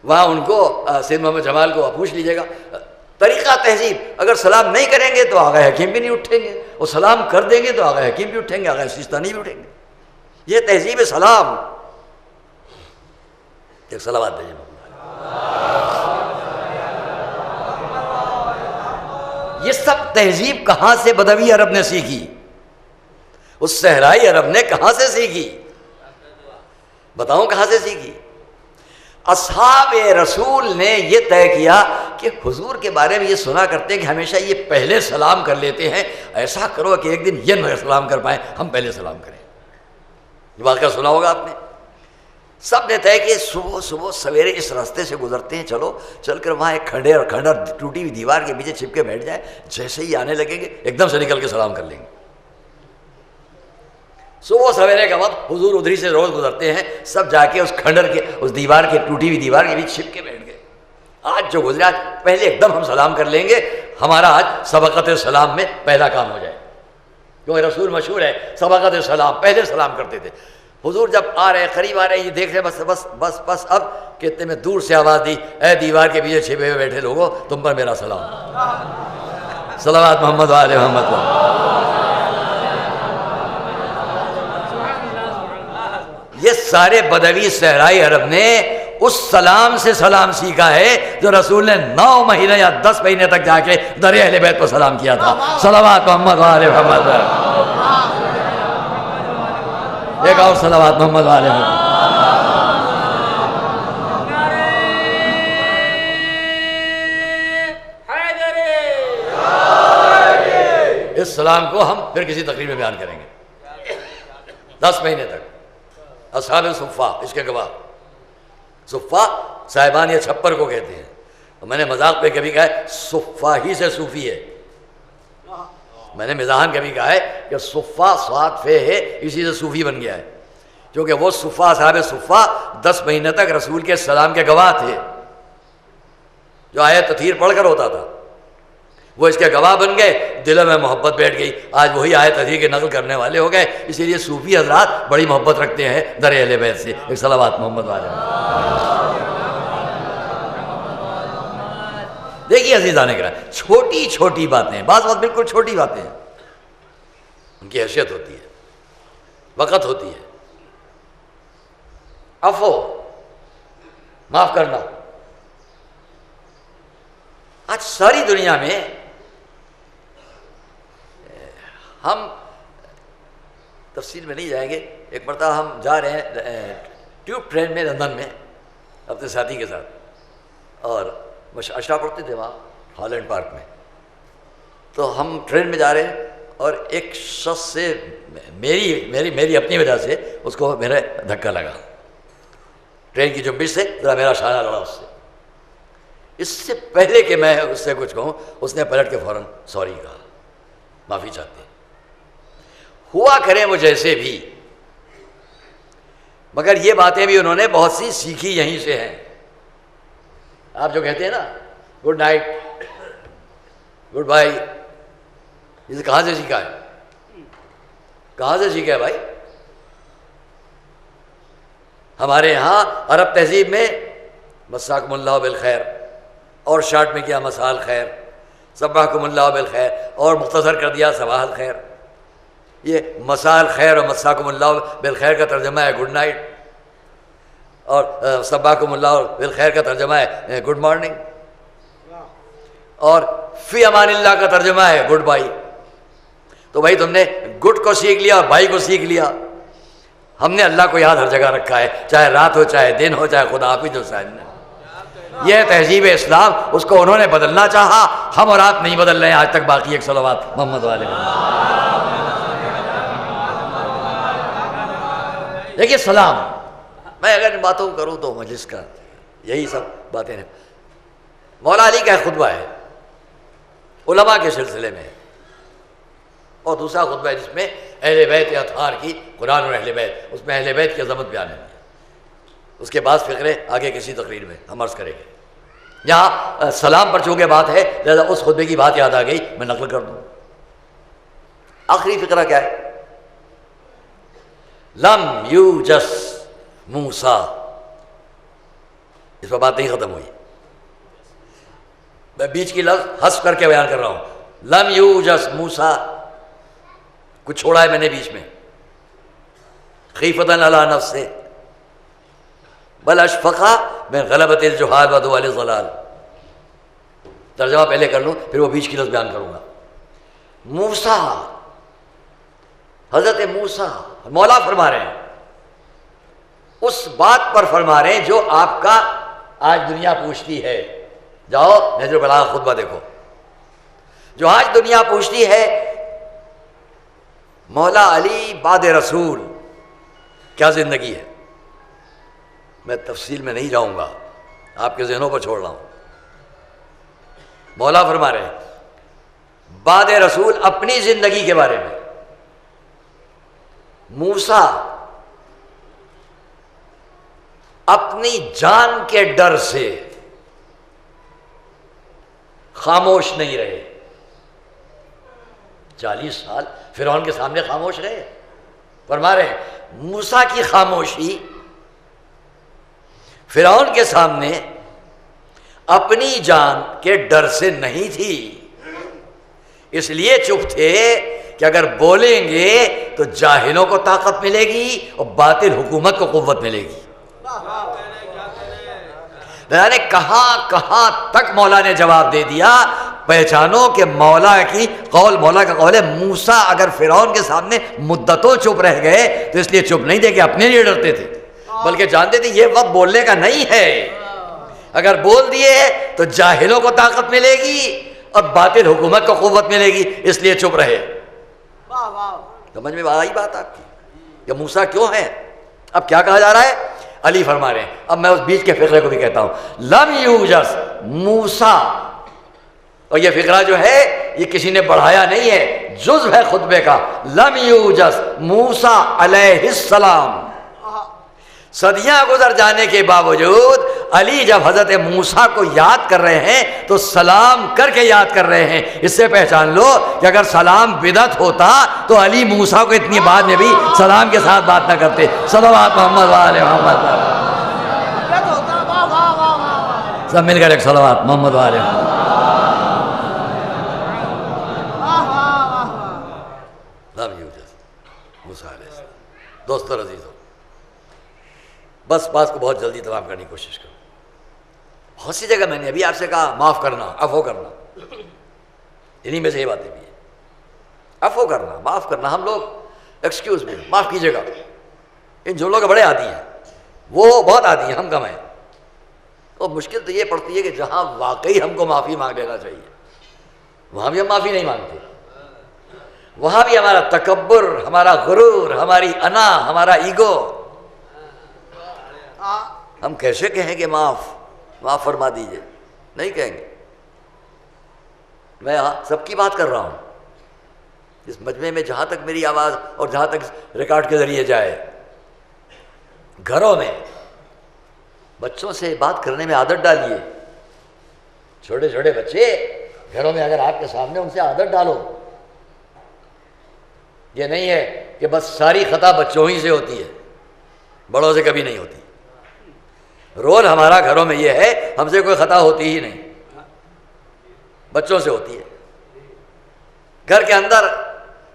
وہاں ان کو سید محمد جمال کو پوچھ لیجیے گا. طریقہ تہذیب، اگر سلام نہیں کریں گے تو آغا حکیم بھی نہیں اٹھیں گے، اور سلام کر دیں گے تو آغا حکیم بھی اٹھیں گے، آغا سیستانی بھی اٹھیں گے. یہ تہذیب سلام. ایک صلوات دیجیے. یہ سب تہذیب کہاں سے بدوی عرب نے سیکھی؟ اس صحرائی عرب نے کہاں سے سیکھی؟ بتاؤں کہاں سے سیکھی؟ اصحاب رسول نے یہ طے کیا کہ حضور کے بارے میں یہ سنا کرتے ہیں کہ ہمیشہ یہ پہلے سلام کر لیتے ہیں. ایسا کرو کہ ایک دن یہ نہ سلام کر پائیں، ہم پہلے سلام کریں. یہ واقعہ سنا ہوگا آپ نے. سب نے طے کہ صبح سویرے اس راستے سے گزرتے ہیں، چل کر وہاں ایک کھنڈر ٹوٹی ہوئی دیوار کے پیچھے چھپ کے بیٹھ جائیں. جیسے ہی آنے لگیں گے ایک دم سے نکل کے سلام کر لیں گے. صبح سویرے کا وقت حضور ادھری سے روز گزرتے ہیں، سب جا کے اس کھنڈر کے اس دیوار کے ٹوٹی ہوئی دیوار کے بیچ چھپ کے بیٹھ گئے. آج جو گزرا پہلے ایک دم ہم سلام کر لیں گے، ہمارا آج سبقت سلام میں پہلا کام ہو جائے. کیونکہ رسول مشہور ہے سبقت سلام، پہلے سلام کرتے تھے. حضور جب آ رہے قریب آ رہے یہ دیکھ رہے بس اب کہتے میں دور سے آواز دی، اے دیوار کے پیچھے چھپے ہوئے بیٹھے لوگوں تم پر میرا سلام. صلوات محمد و آل محمد. یہ سارے بدوی صحرائی عرب نے اس سلام سے سلام سیکھا ہے جو رسول نے 9 مہینے یا 10 مہینے تک جا کے در اہل بیت پر سلام کیا تھا. صلوات محمد و آل محمد. ایک اور صلوات محمد و آل محمد. اس سلام کو ہم پھر کسی تقریر میں بیان کریں گے. 10 مہینے تک اصحاب صفہ اس کے گواہ. صفہ صاحبان یا چھپر کو کہتے ہیں. میں نے مذاق پہ کبھی کہا ہے صفہ ہی سے صوفی ہے. میں نے مزاحاً کبھی کہا ہے کہ صفہ صاد فے ہے، اسی سے صوفی بن گیا ہے. کیونکہ وہ صفہ صاحب صفہ 10 مہینے تک رسول کے سلام کے گواہ تھے. جو آیت تطہیر پڑھ کر ہوتا تھا وہ اس کے گواہ بن گئے، دلوں میں محبت بیٹھ گئی، آج وہی آیت حدیث کے نقل کرنے والے ہو گئے۔ اسی لیے صوفی حضرات بڑی محبت رکھتے ہیں در اہل بیت سے۔ ایک صلوات محمد والے۔ دیکھیے عزیزان کرام، چھوٹی چھوٹی باتیں، بعض وقت بالکل چھوٹی باتیں ہیں، ان کی حیثیت ہوتی ہے، وقت ہوتی ہے۔ عفو، معاف کرنا۔ آج ساری دنیا میں ہم تفصیل میں نہیں جائیں گے، ایک مرتبہ ہم جا رہے ہیں ٹیوب ٹرین میں لندن میں اپنے ساتھی کے ساتھ، اور عشاء پڑھتے تھے وہاں ہالینڈ پارک میں۔ تو ہم ٹرین میں جا رہے ہیں اور ایک شخص سے میری اپنی وجہ سے اس کو میرا دھکا لگا، ٹرین کی جنبش سے ذرا میرا شانہ لڑا اس سے۔ اس سے پہلے کہ میں اس سے کچھ کہوں، اس نے پلٹ کے فوراً سوری کہا، معافی چاہتے ہیں۔ ہوا کریں وہ جیسے بھی، مگر یہ باتیں بھی انہوں نے بہت سی سیکھی یہیں سے ہیں۔ آپ جو کہتے ہیں نا گڈ نائٹ، گڈ بائی، یہ کہاں سے سیکھا ہے؟ کہاں سے سیکھا ہے بھائی؟ ہمارے یہاں عرب تہذیب میں مساکم اللہ بالخیر، اور شارٹ میں کیا مساء الخیر، صباحکم اللہ بالخیر، اور مختصر کر دیا صباح الخیر۔ یہ مساء الخیر اور مساکم اللہ بالخیر کا ترجمہ ہے گڈ نائٹ، اور صباحکم اللہ بالخیر کا ترجمہ ہے گڈ مارننگ، اور فی امان اللہ کا ترجمہ ہے گڈ بائی۔ تو بھائی تم نے گڈ کو سیکھ لیا اور بائی کو سیکھ لیا۔ ہم نے اللہ کو یاد ہر جگہ رکھا ہے، چاہے رات ہو، چاہے دن ہو، چاہے خدا حافظ ہو صاحب نے۔ یہ تہذیب اسلام، اس کو انہوں نے بدلنا چاہا، ہم اور آپ نہیں بدل رہے ہیں آج تک باقی۔ ایک صلوات محمد والے۔ دیکھیے سلام، میں اگر ان باتوں کو کروں تو مجلس کا یہی سب باتیں ہیں۔ مولا علی کا خطبہ ہے علماء کے سلسلے میں، اور دوسرا خطبہ ہے جس میں اہل بیت اطہار کی، قرآن اور اہل بیت، اس میں اہل بیت کی عظمت بیان ہے۔ اس کے بعد فقرے آگے کسی تقریر میں ہم عرض کریں گے۔ یہاں سلام پر چونکہ بات ہے لہذا اس خطبے کی بات یاد آ گئی، میں نقل کر دوں۔ آخری فقرہ کیا ہے؟ لم یوجس موسیٰ، اس پر بات نہیں ختم ہوئی، میں بیچ کی لفظ حذف کر کے بیان کر رہا ہوں۔ لم یوجس موسیٰ، کچھ چھوڑا ہے میں نے بیچ میں، خیفتاً علی نفسہ بل اشفقا من غلبۃ الجہال ودوال الضلال۔ ترجمہ پہلے کر لوں پھر وہ بیچ کی لفظ بیان کروں گا۔ موسیٰ، حضرت موسیٰ، مولا فرما رہے ہیں، اس بات پر فرما رہے ہیں جو آپ کا آج دنیا پوچھتی ہے۔ جاؤ نہج البلاغہ خطبہ دیکھو، جو آج دنیا پوچھتی ہے مولا علی بعد رسول کیا زندگی ہے۔ میں تفصیل میں نہیں جاؤں گا، آپ کے ذہنوں پر چھوڑ رہا ہوں۔ مولا فرما رہے ہیں بعد رسول اپنی زندگی کے بارے میں، موسیٰ اپنی جان کے ڈر سے خاموش نہیں رہے۔ 40 سال فرعون کے سامنے خاموش رہے۔ فرما رہے ہیں موسیٰ کی خاموشی فرعون کے سامنے اپنی جان کے ڈر سے نہیں تھی، اس لیے چپ تھے کہ اگر بولیں گے تو جاہلوں کو طاقت ملے گی اور باطل حکومت کو قوت ملے گی۔ یعنی کہاں کہاں تک مولا نے جواب دے دیا۔ پہچانو کہ مولا کا قول ہے موسیٰ اگر فرعون کے سامنے مدتوں چپ رہ گئے تو اس لیے چپ نہیں تھے کہ اپنے لیے ڈرتے تھے، بلکہ جانتے تھے یہ وقت بولنے کا نہیں ہے، اگر بول دیے تو جاہلوں کو طاقت ملے گی اور باطل حکومت کو قوت ملے گی، اس لیے چپ رہے۔ سمجھ میں آئی بات آپ کی کہ موسیٰ کیوں ہے؟ اب کیا کہا جا رہا ہے؟ علی فرما رہے ہیں، اب میں اس بیچ کے فقرے کو بھی کہتا ہوں۔ لم یوجس موسیٰ، اور یہ فقرہ جو ہے یہ کسی نے بڑھایا نہیں ہے، جزو ہے خطبے کا۔ لم یوجس موسیٰ علیہ السلام، صدیاں گزر جانے کے باوجود علی جب حضرت موسیٰ کو یاد کر رہے ہیں تو سلام کر کے یاد کر رہے ہیں. اس سے پہچان لو کہ اگر سلام بدعت ہوتا تو علی موسیٰ کو اتنی بعد میں بھی سلام کے ساتھ بات نہ کرتے. صلوات محمد وآل محمد. سب مل کر ایک صلوات محمد وآل محمد. دوستو عزیزو، بس بات کو بہت جلدی تمام کرنے کی کوشش کرو. بہت سی جگہ میں نے ابھی آپ سے کہا معاف کرنا، عفو کرنا، انہی میں سے یہ باتیں بھی ہیں. عفو کرنا، معاف کرنا. ہم لوگ ایکسکیوز میں معاف کیجیے گا، ان جملوں کے بڑے عادی ہیں. وہ بہت عادی ہیں، ہم کم ہیں. تو مشکل تو یہ پڑتی ہے کہ جہاں واقعی ہم کو معافی مانگ لینا چاہیے وہاں بھی ہم معافی نہیں مانگتے. وہاں بھی ہمارا تکبر، ہمارا غرور، ہماری انا، ہمارا ایگو. ہم کیسے کہیں کہ معاف فرما دیجئے؟ نہیں کہیں گے. میں سب کی بات کر رہا ہوں اس مجمع میں، جہاں تک میری آواز اور جہاں تک ریکارڈ کے ذریعے جائے. گھروں میں بچوں سے بات کرنے میں عادت ڈالیے. چھوٹے چھوٹے بچے گھروں میں اگر آپ کے سامنے، ان سے عادت ڈالو. یہ نہیں ہے کہ بس ساری خطا بچوں ہی سے ہوتی ہے، بڑوں سے کبھی نہیں ہوتی. رول ہمارا گھروں میں یہ ہے، ہم سے کوئی خطا ہوتی ہی نہیں، بچوں سے ہوتی ہے. گھر کے اندر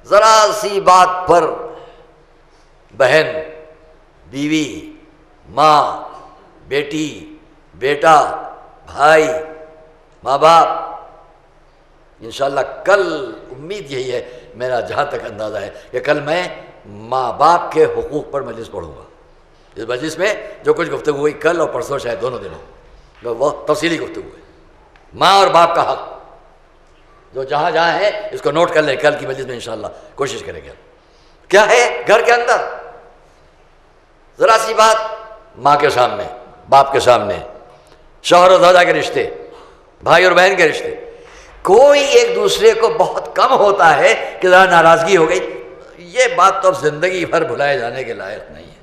ذرا سی بات پر بہن، بیوی، ماں، بیٹی، بیٹا، بھائی، ماں باپ، انشاءاللہ کل امید یہی ہے، میرا جہاں تک اندازہ ہے کہ کل میں ماں باپ کے حقوق پر مجلس پڑھوں گا. اس مجلس میں جو کچھ گفتگو ہوئی کل اور پرسوں، شاید دونوں دنوں، وہ تفصیلی گفتگو ہے. ماں اور باپ کا حق جو جہاں جہاں ہے اس کو نوٹ کر لیں، کل کی مجلس میں انشاءاللہ کوشش کریں گے. کیا ہے گھر کے اندر ذرا سی بات ماں کے سامنے، باپ کے سامنے، شوہر اور زوجہ کے رشتے، بھائی اور بہن کے رشتے، کوئی ایک دوسرے کو بہت کم ہوتا ہے کہ ذرا ناراضگی ہو گئی. یہ بات تو اب زندگی بھر بھلائے جانے کے لائق نہیں ہے.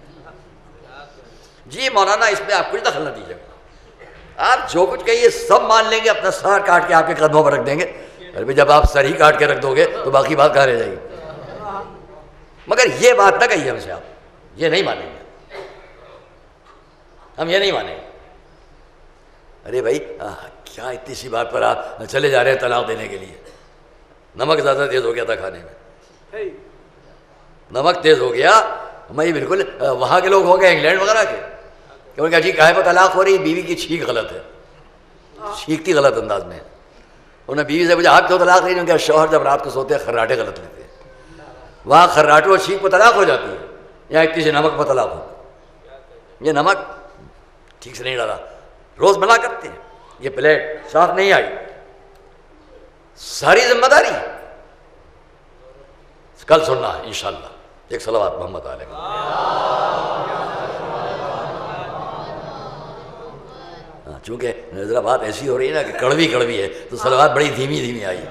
جی مولانا اس میں آپ کچھ دخل نہ دیجیے گا، آپ جو کچھ کہیے سب مان لیں گے، اپنا سر کاٹ کے آپ کے قدموں پر رکھ دیں گے. ابھی جب آپ سر ہی کاٹ کے رکھ دو گے تو باقی بات کہاں رہ جائے گی. مگر یہ بات نہ کہیے ہم سے، آپ یہ نہیں مانیں گے، ہم یہ نہیں مانیں گے. ارے بھائی کیا اتنی سی بات پر آپ چلے جا رہے ہیں طلاق دینے کے لیے؟ نمک زیادہ تیز ہو گیا تھا کھانے میں، نمک تیز ہو گیا. میں بالکل وہاں کے لوگ ہو گئے انگلینڈ وغیرہ کے، کہ ان کا جی کاہے پر طلاق ہو رہی، بیوی کی چھینک غلط ہے، چھینکتی غلط انداز میں. انہوں نے بیوی سے پوچھا آپ کیوں طلاق نہیں؟ ان کا شوہر جب رات کو سوتے ہیں خراٹے غلط لیتے ہیں. وہاں خراٹوں اور چھینک پر طلاق ہو جاتی ہے، یہاں اتنی سی نمک پر طلاق ہو. یہ نمک ٹھیک سے نہیں ڈالا، روز ملا کرتے ہیں، یہ پلیٹ صاف نہیں آئی، ساری ذمہ داری کل سننا ہے انشاءاللہ. ایک صلوات محمد علیہ. چونکہ ذرا بات ایسی ہو رہی ہے نا کہ کڑوی کڑوی ہے تو صلوات بڑی دھیمی دھیمی آئی.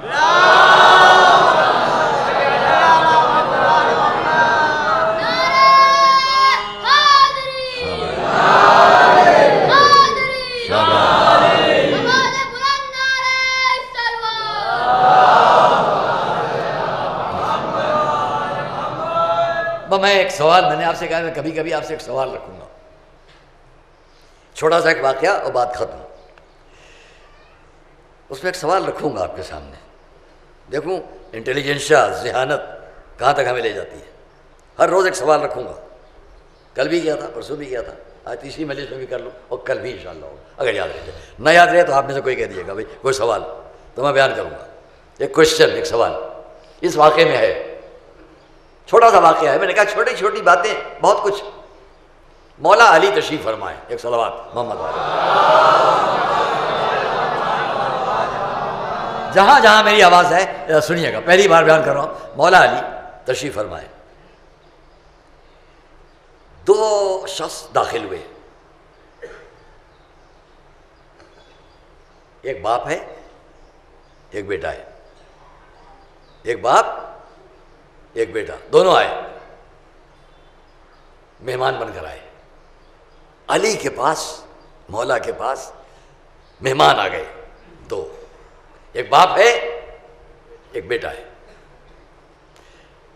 میں ایک سوال، میں نے آپ سے کہا میں کبھی کبھی آپ سے ایک سوال رکھوں گا، چھوٹا سا ایک واقعہ اور بات ختم. اس میں ایک سوال رکھوں گا آپ کے سامنے. دیکھوں انٹیلیجنشیا، ذہانت کہاں تک ہمیں لے جاتی ہے. ہر روز ایک سوال رکھوں گا. کل بھی کیا تھا، پرسوں بھی کیا تھا، آج تیسری مجلس میں بھی کر لوں اور کل بھی انشاءاللہ ہوگا. اگر یاد رہے، نہ یاد رہے تو آپ میں سے کوئی کہہ دیجیے گا بھائی کوئی سوال تو میں بیان کروں گا. ایک کوشچن، ایک سوال اس واقعے میں ہے. چھوٹا سا واقعہ ہے، میں نے کہا چھوٹی چھوٹی باتیں بہت کچھ. مولا علی تشریف فرمائے. ایک صلوات محمد علی. جہاں جہاں میری آواز ہے سنیے گا، پہلی بار بیان کر رہا ہوں. مولا علی تشریف فرمائے. دو شخص داخل ہوئے، ایک باپ ہے ایک بیٹا ہے. ایک باپ ایک بیٹا، دونوں آئے، مہمان بن کر آئے. علی کے پاس، مولا کے پاس مہمان آ گئے دو، ایک باپ ہے ایک بیٹا ہے۔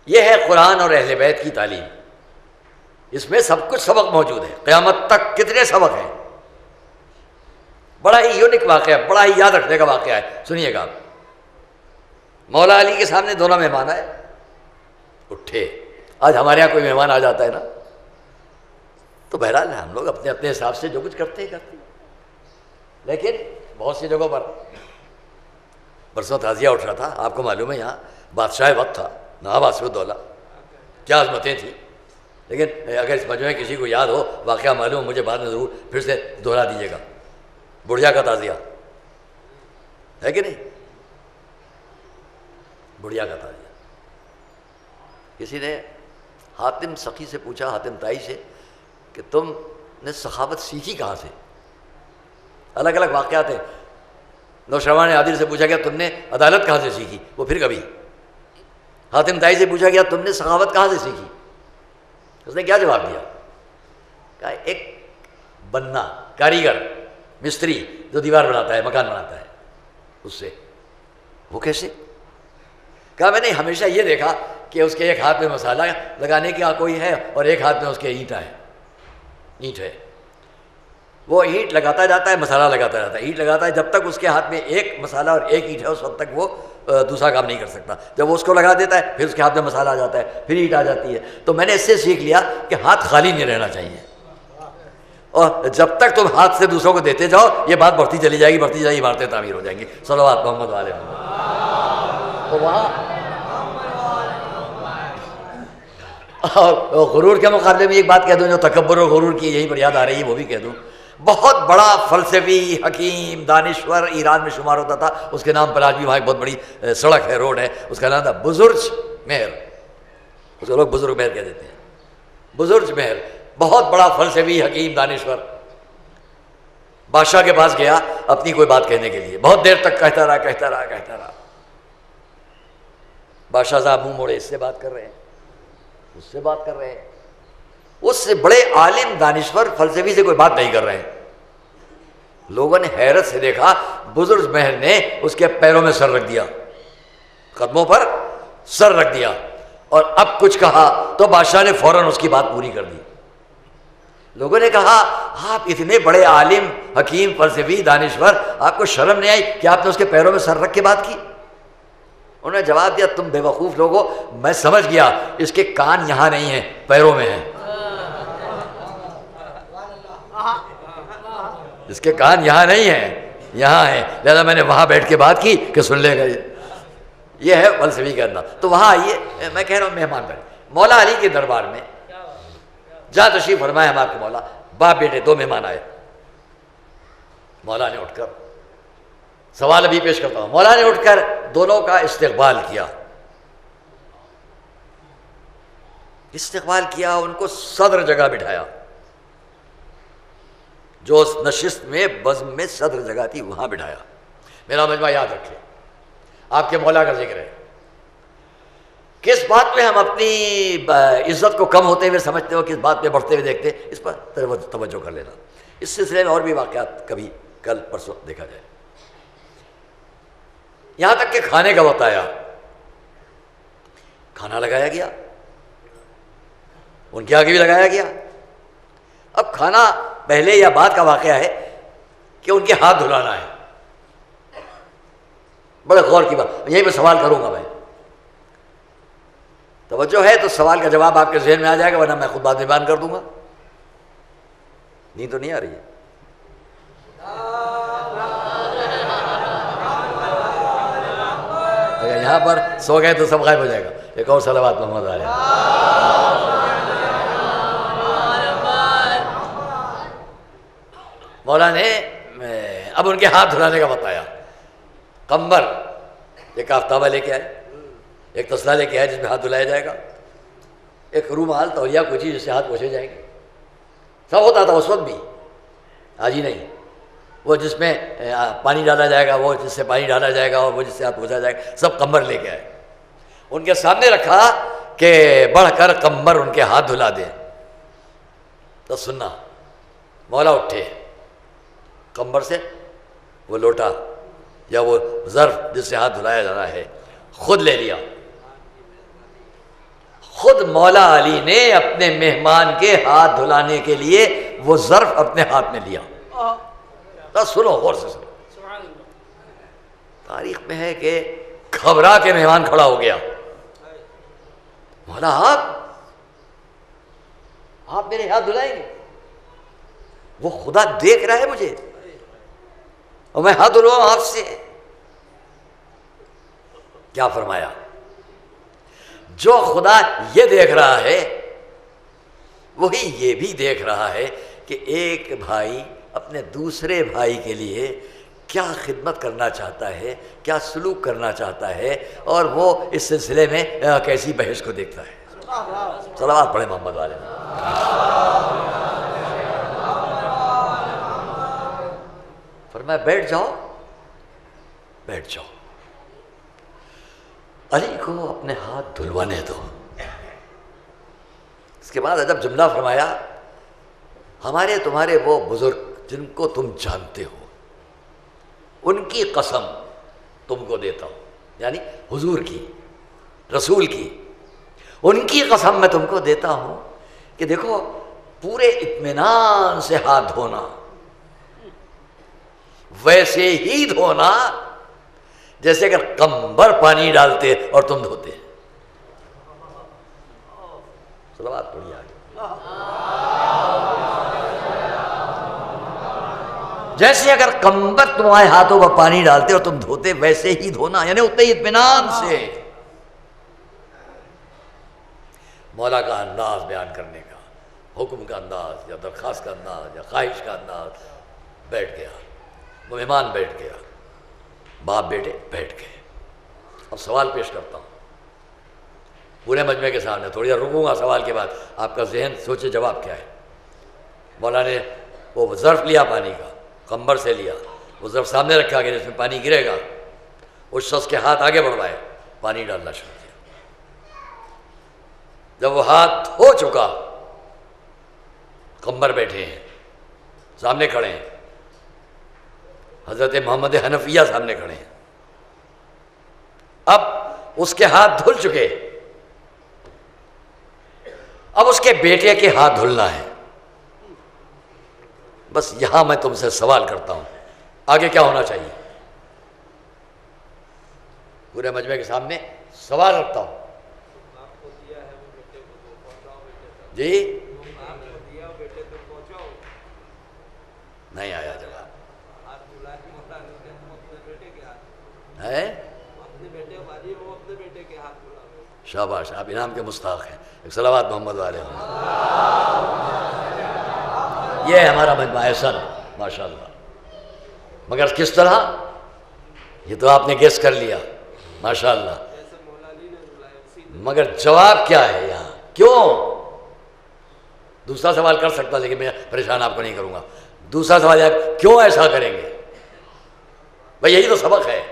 یہ ہے قرآن اور اہل بیت کی تعلیم، اس میں سب کچھ سبق موجود ہے، قیامت تک کتنے سبق ہیں۔ بڑا ہی یونیک واقعہ، بڑا ہی یاد رکھنے کا واقعہ ہے، سنیے گا۔ مولا علی کے سامنے دونوں مہمان آئے، اٹھے۔ آج ہمارے یہاں کوئی مہمان آ جاتا ہے نا تو بہرحال ہم لوگ اپنے اپنے حساب سے جو کچھ کرتے ہیں کرتے ہیں، لیکن بہت سی جگہوں پر، پرسوں تعزیہ اٹھ رہا تھا، آپ کو معلوم ہے یہاں بادشاہ وقت تھا نواب آصف الدولہ، کیا عظمتیں تھیں۔ لیکن اگر اس مجموعے میں کسی کو یاد ہو واقعہ معلوم، مجھے بعد میں ضرور پھر سے دہرا دیجیے گا۔ بڑھیا کا تعزیہ ہے کہ نہیں؟ بڑھیا کا تعزیہ۔ کسی نے حاتم سخی سے پوچھا، حاتم تائی سے، کہ تم نے سخاوت سیکھی کہاں سے؟ الگ الگ واقعات ہیں۔ نوشروان عادل سے پوچھا گیا تم نے عدالت کہاں سے سیکھی؟ وہ پھر کبھی۔ حاتم تائی سے پوچھا گیا تم نے سخاوت کہاں سے سیکھی؟ اس نے کیا جواب دیا؟ کہا ایک بننا، کاریگر، مستری جو دیوار بناتا ہے، مکان بناتا ہے، اس سے۔ وہ کیسے؟ کہا میں نے ہمیشہ یہ دیکھا کہ اس کے ایک ہاتھ میں مسالہ لگانے کی کوئی ہے اور ایک ہاتھ میں اس کے اینٹ ہے۔ وہ اینٹ لگاتا جاتا ہے، مسالہ لگاتا جاتا ہے، اینٹ لگاتا ہے، جب تک اس کے ہاتھ میں ایک مسالہ اور ایک اینٹ ہے اس وقت تک وہ دوسرا کام نہیں کر سکتا۔ جب وہ اس کو لگا دیتا ہے پھر اس کے ہاتھ میں مسالہ آ جاتا ہے، پھر اینٹ آ جاتی ہے۔ تو میں نے اس سے سیکھ لیا کہ ہاتھ خالی نہیں رہنا چاہیے، اور جب تک تم ہاتھ سے دوسروں کو دیتے جاؤ یہ بات بڑھتی چلی جائے گی، بڑھتی جائے گی، عمارتیں تعمیر ہو جائیں گی۔ صلوات محمد علیہ محمد۔ تو وہاں اور غرور کے مقابلے میں ایک بات کہہ دوں جو تکبر اور غرور کی یہیں پر یاد آ رہی ہے، وہ بھی کہہ دوں۔ بہت بڑا فلسفی، حکیم، دانشور ایران میں شمار ہوتا تھا، اس کے نام پر آج بھی وہاں ایک بہت بڑی سڑک ہے، روڈ ہے، اس کا نام تھا بزرج مہر، اس کو لوگ بزرگ مہر کہہ دیتے ہیں۔ بزرج مہر بہت بڑا فلسفی، حکیم، دانشور، بادشاہ کے پاس گیا اپنی کوئی بات کہنے کے لیے، بہت دیر تک کہتا رہا۔ بادشاہ صاحب منہ موڑے، اس سے بات کر رہے ہیں، اس سے بات کر رہے ہیں، اس سے بڑے عالم، دانشور، فلسفی سے کوئی بات نہیں کر رہے ہیں۔ لوگوں نے حیرت سے دیکھا، بزرگ مہر نے اس کے پیروں میں سر رکھ دیا، قدموں پر سر رکھ دیا، اور اب کچھ کہا تو بادشاہ نے فوراً اس کی بات پوری کر دی۔ لوگوں نے کہا آپ اتنے بڑے عالم، حکیم، فلسفی، دانشور، آپ کو شرم نہیں آئی کہ آپ نے اس کے پیروں میں سر رکھ کے بات کی؟ انہوں نے جواب دیا تم بے وقوف لوگوں، میں سمجھ گیا اس کے کان یہاں نہیں ہیں، پیروں میں ہیں۔ اس کے کان یہاں نہیں ہیں، یہاں ہیں، لہذا میں نے وہاں بیٹھ کے بات کی کہ سن لے گا۔ یہ ہے فلسفی کا انداز۔ تو وہاں آئیے، میں کہہ رہا ہوں مہمان بن مولا علی کے دربار میں جہاں تشریف فرمائے ہم آپ کے مولا، باپ بیٹے دو مہمان آئے۔ مولا نے اٹھ کر، سوال ابھی پیش کرتا ہوں، مولا نے اٹھ کر دونوں کا استقبال کیا، ان کو صدر جگہ بٹھایا، جو اس نشست میں بزم میں صدر جگہ تھی وہاں بٹھایا۔ میرا مجمع یاد رکھے، آپ کے مولا کا ذکر ہے۔ کس بات پہ ہم اپنی عزت کو کم ہوتے ہوئے سمجھتے ہو، کس بات پہ بڑھتے ہوئے دیکھتے، اس پر توجہ کر لینا۔ اس سلسلے میں اور بھی واقعات کبھی کل پرسوں دیکھا جائے۔ یہاں تک کہ کھانے کا وقت آیا، کھانا لگایا گیا، ان کے آگے بھی لگایا گیا۔ اب کھانا پہلے یا بعد کا واقعہ ہے کہ ان کے ہاتھ دھلانا ہے۔ بڑے غور کی بات، یہیں پہ سوال کروں گا میں، توجہ ہے تو سوال کا جواب آپ کے ذہن میں آ جائے گا، ورنہ میں خود بعد میں بیان کر دوں گا۔ نیند تو نہیں آ رہی ہے؟ اگر یہاں پر سو گئے تو سب غائب ہو جائے گا۔ ایک اور صلوات محمد علیہ۔ مولا نے اب ان کے ہاتھ دھلانے کا بتایا۔ کمبر، ایک آفتابہ لے کے آئے، ایک تسلا لے کے آئے جس میں ہاتھ دھلایا جائے گا، ایک رومال، تولیہ، کوئی چیز جس سے ہاتھ پوچھے جائیں گے۔ سب ہوتا تھا اس وقت بھی، آج ہی نہیں۔ وہ جس میں پانی ڈالا جائے گا، وہ جس سے پانی ڈالا جائے گا، اور وہ جس سے ہاتھ پوچھا جائے گا، سب کمبر لے کے آئے، ان کے سامنے رکھا کہ بڑھ کر کمبر ان کے ہاتھ دھلا دے۔ تو سننا، مولا اٹھے، کمبر سے وہ لوٹا یا وہ ظرف جس سے ہاتھ دھلایا جا رہا ہے خود لے لیا. خود مولا علی نے اپنے مہمان کے ہاتھ دھلانے کے لیے وہ ظرف اپنے ہاتھ میں لیا. سنو غور سے سنو. تاریخ میں ہے کہ گھبرا کے مہمان کھڑا ہو گیا. مولا آپ میرے ہاتھ دھلائیں گے؟ وہ خدا دیکھ رہا ہے مجھے اور میں ہاتھ دھلواؤں آپ سے. کیا فرمایا؟ جو خدا یہ دیکھ رہا ہے وہی یہ بھی دیکھ رہا ہے کہ ایک بھائی اپنے دوسرے بھائی کے لیے کیا خدمت کرنا چاہتا ہے، کیا سلوک کرنا چاہتا ہے، اور وہ اس سلسلے میں کیسی بحث کو دیکھتا ہے. صلوات پڑھیں محمد والے. فرمایا بیٹھ جاؤ بیٹھ جاؤ، علی کو اپنے ہاتھ دھلوانے دو. اس کے بعد عجب جملہ فرمایا، ہمارے تمہارے وہ بزرگ جن کو تم جانتے ہو ان کی قسم تم کو دیتا ہوں، یعنی حضور کی، رسول کی، ان کی قسم میں تم کو دیتا ہوں کہ دیکھو پورے اطمینان سے ہاتھ دھونا، ویسے ہی دھونا جیسے اگر کمبر پانی ڈالتے اور تم دھوتے. صلوات پڑھیے آگے. جیسے اگر کمبر تمہارے ہاتھوں پر پانی ڈالتے اور تم دھوتے ویسے ہی دھونا، یعنی اتنے ہی اطمینان سے. مولا کا انداز بیان کرنے کا، حکم کا انداز یا درخواست کا انداز یا خواہش کا انداز. بیٹھ گیا وہ مہمان، بیٹھ گیا، باپ بیٹے بیٹھ گئے. اب سوال پیش کرتا ہوں پورے مجمع کے سامنے، تھوڑی دیر رکوں گا، سوال کے بعد آپ کا ذہن سوچے جواب کیا ہے. مولا نے وہ ظرف لیا پانی کا، کمبر سے لیا، وہ ظرف سامنے رکھا کہ جس میں پانی گرے گا. اس شخص کے ہاتھ آگے بڑھوائے، پانی ڈالنا شروع کیا. جب وہ ہاتھ ہو چکا، کمبر بیٹھے ہیں، سامنے کھڑے ہیں، حضرت محمد حنفیہ سامنے کھڑے ہیں. اب اس کے ہاتھ دھل چکے، اب اس کے بیٹے کے ہاتھ دھلنا ہے. بس یہاں میں تم سے سوال کرتا ہوں، آگے کیا ہونا چاہیے؟ پورے مجمع کے سامنے سوال رکھتا ہوں. جی نہیں آیا جواب ہے. شاباش، آپ انعام کے مستحق ہیں. ایک صلوات محمد والے ہوں. یہ ہے ہمارا مجمع احسن ماشاءاللہ. مگر کس طرح؟ یہ تو آپ نے گیس کر لیا ماشاءاللہ. مگر جواب کیا ہے یہاں؟ کیوں؟ دوسرا سوال کر سکتا لیکن میں پریشان آپ کو نہیں کروں گا. دوسرا سوال ہے کیوں ایسا کریں گے؟ بھائی یہی تو سبق ہے.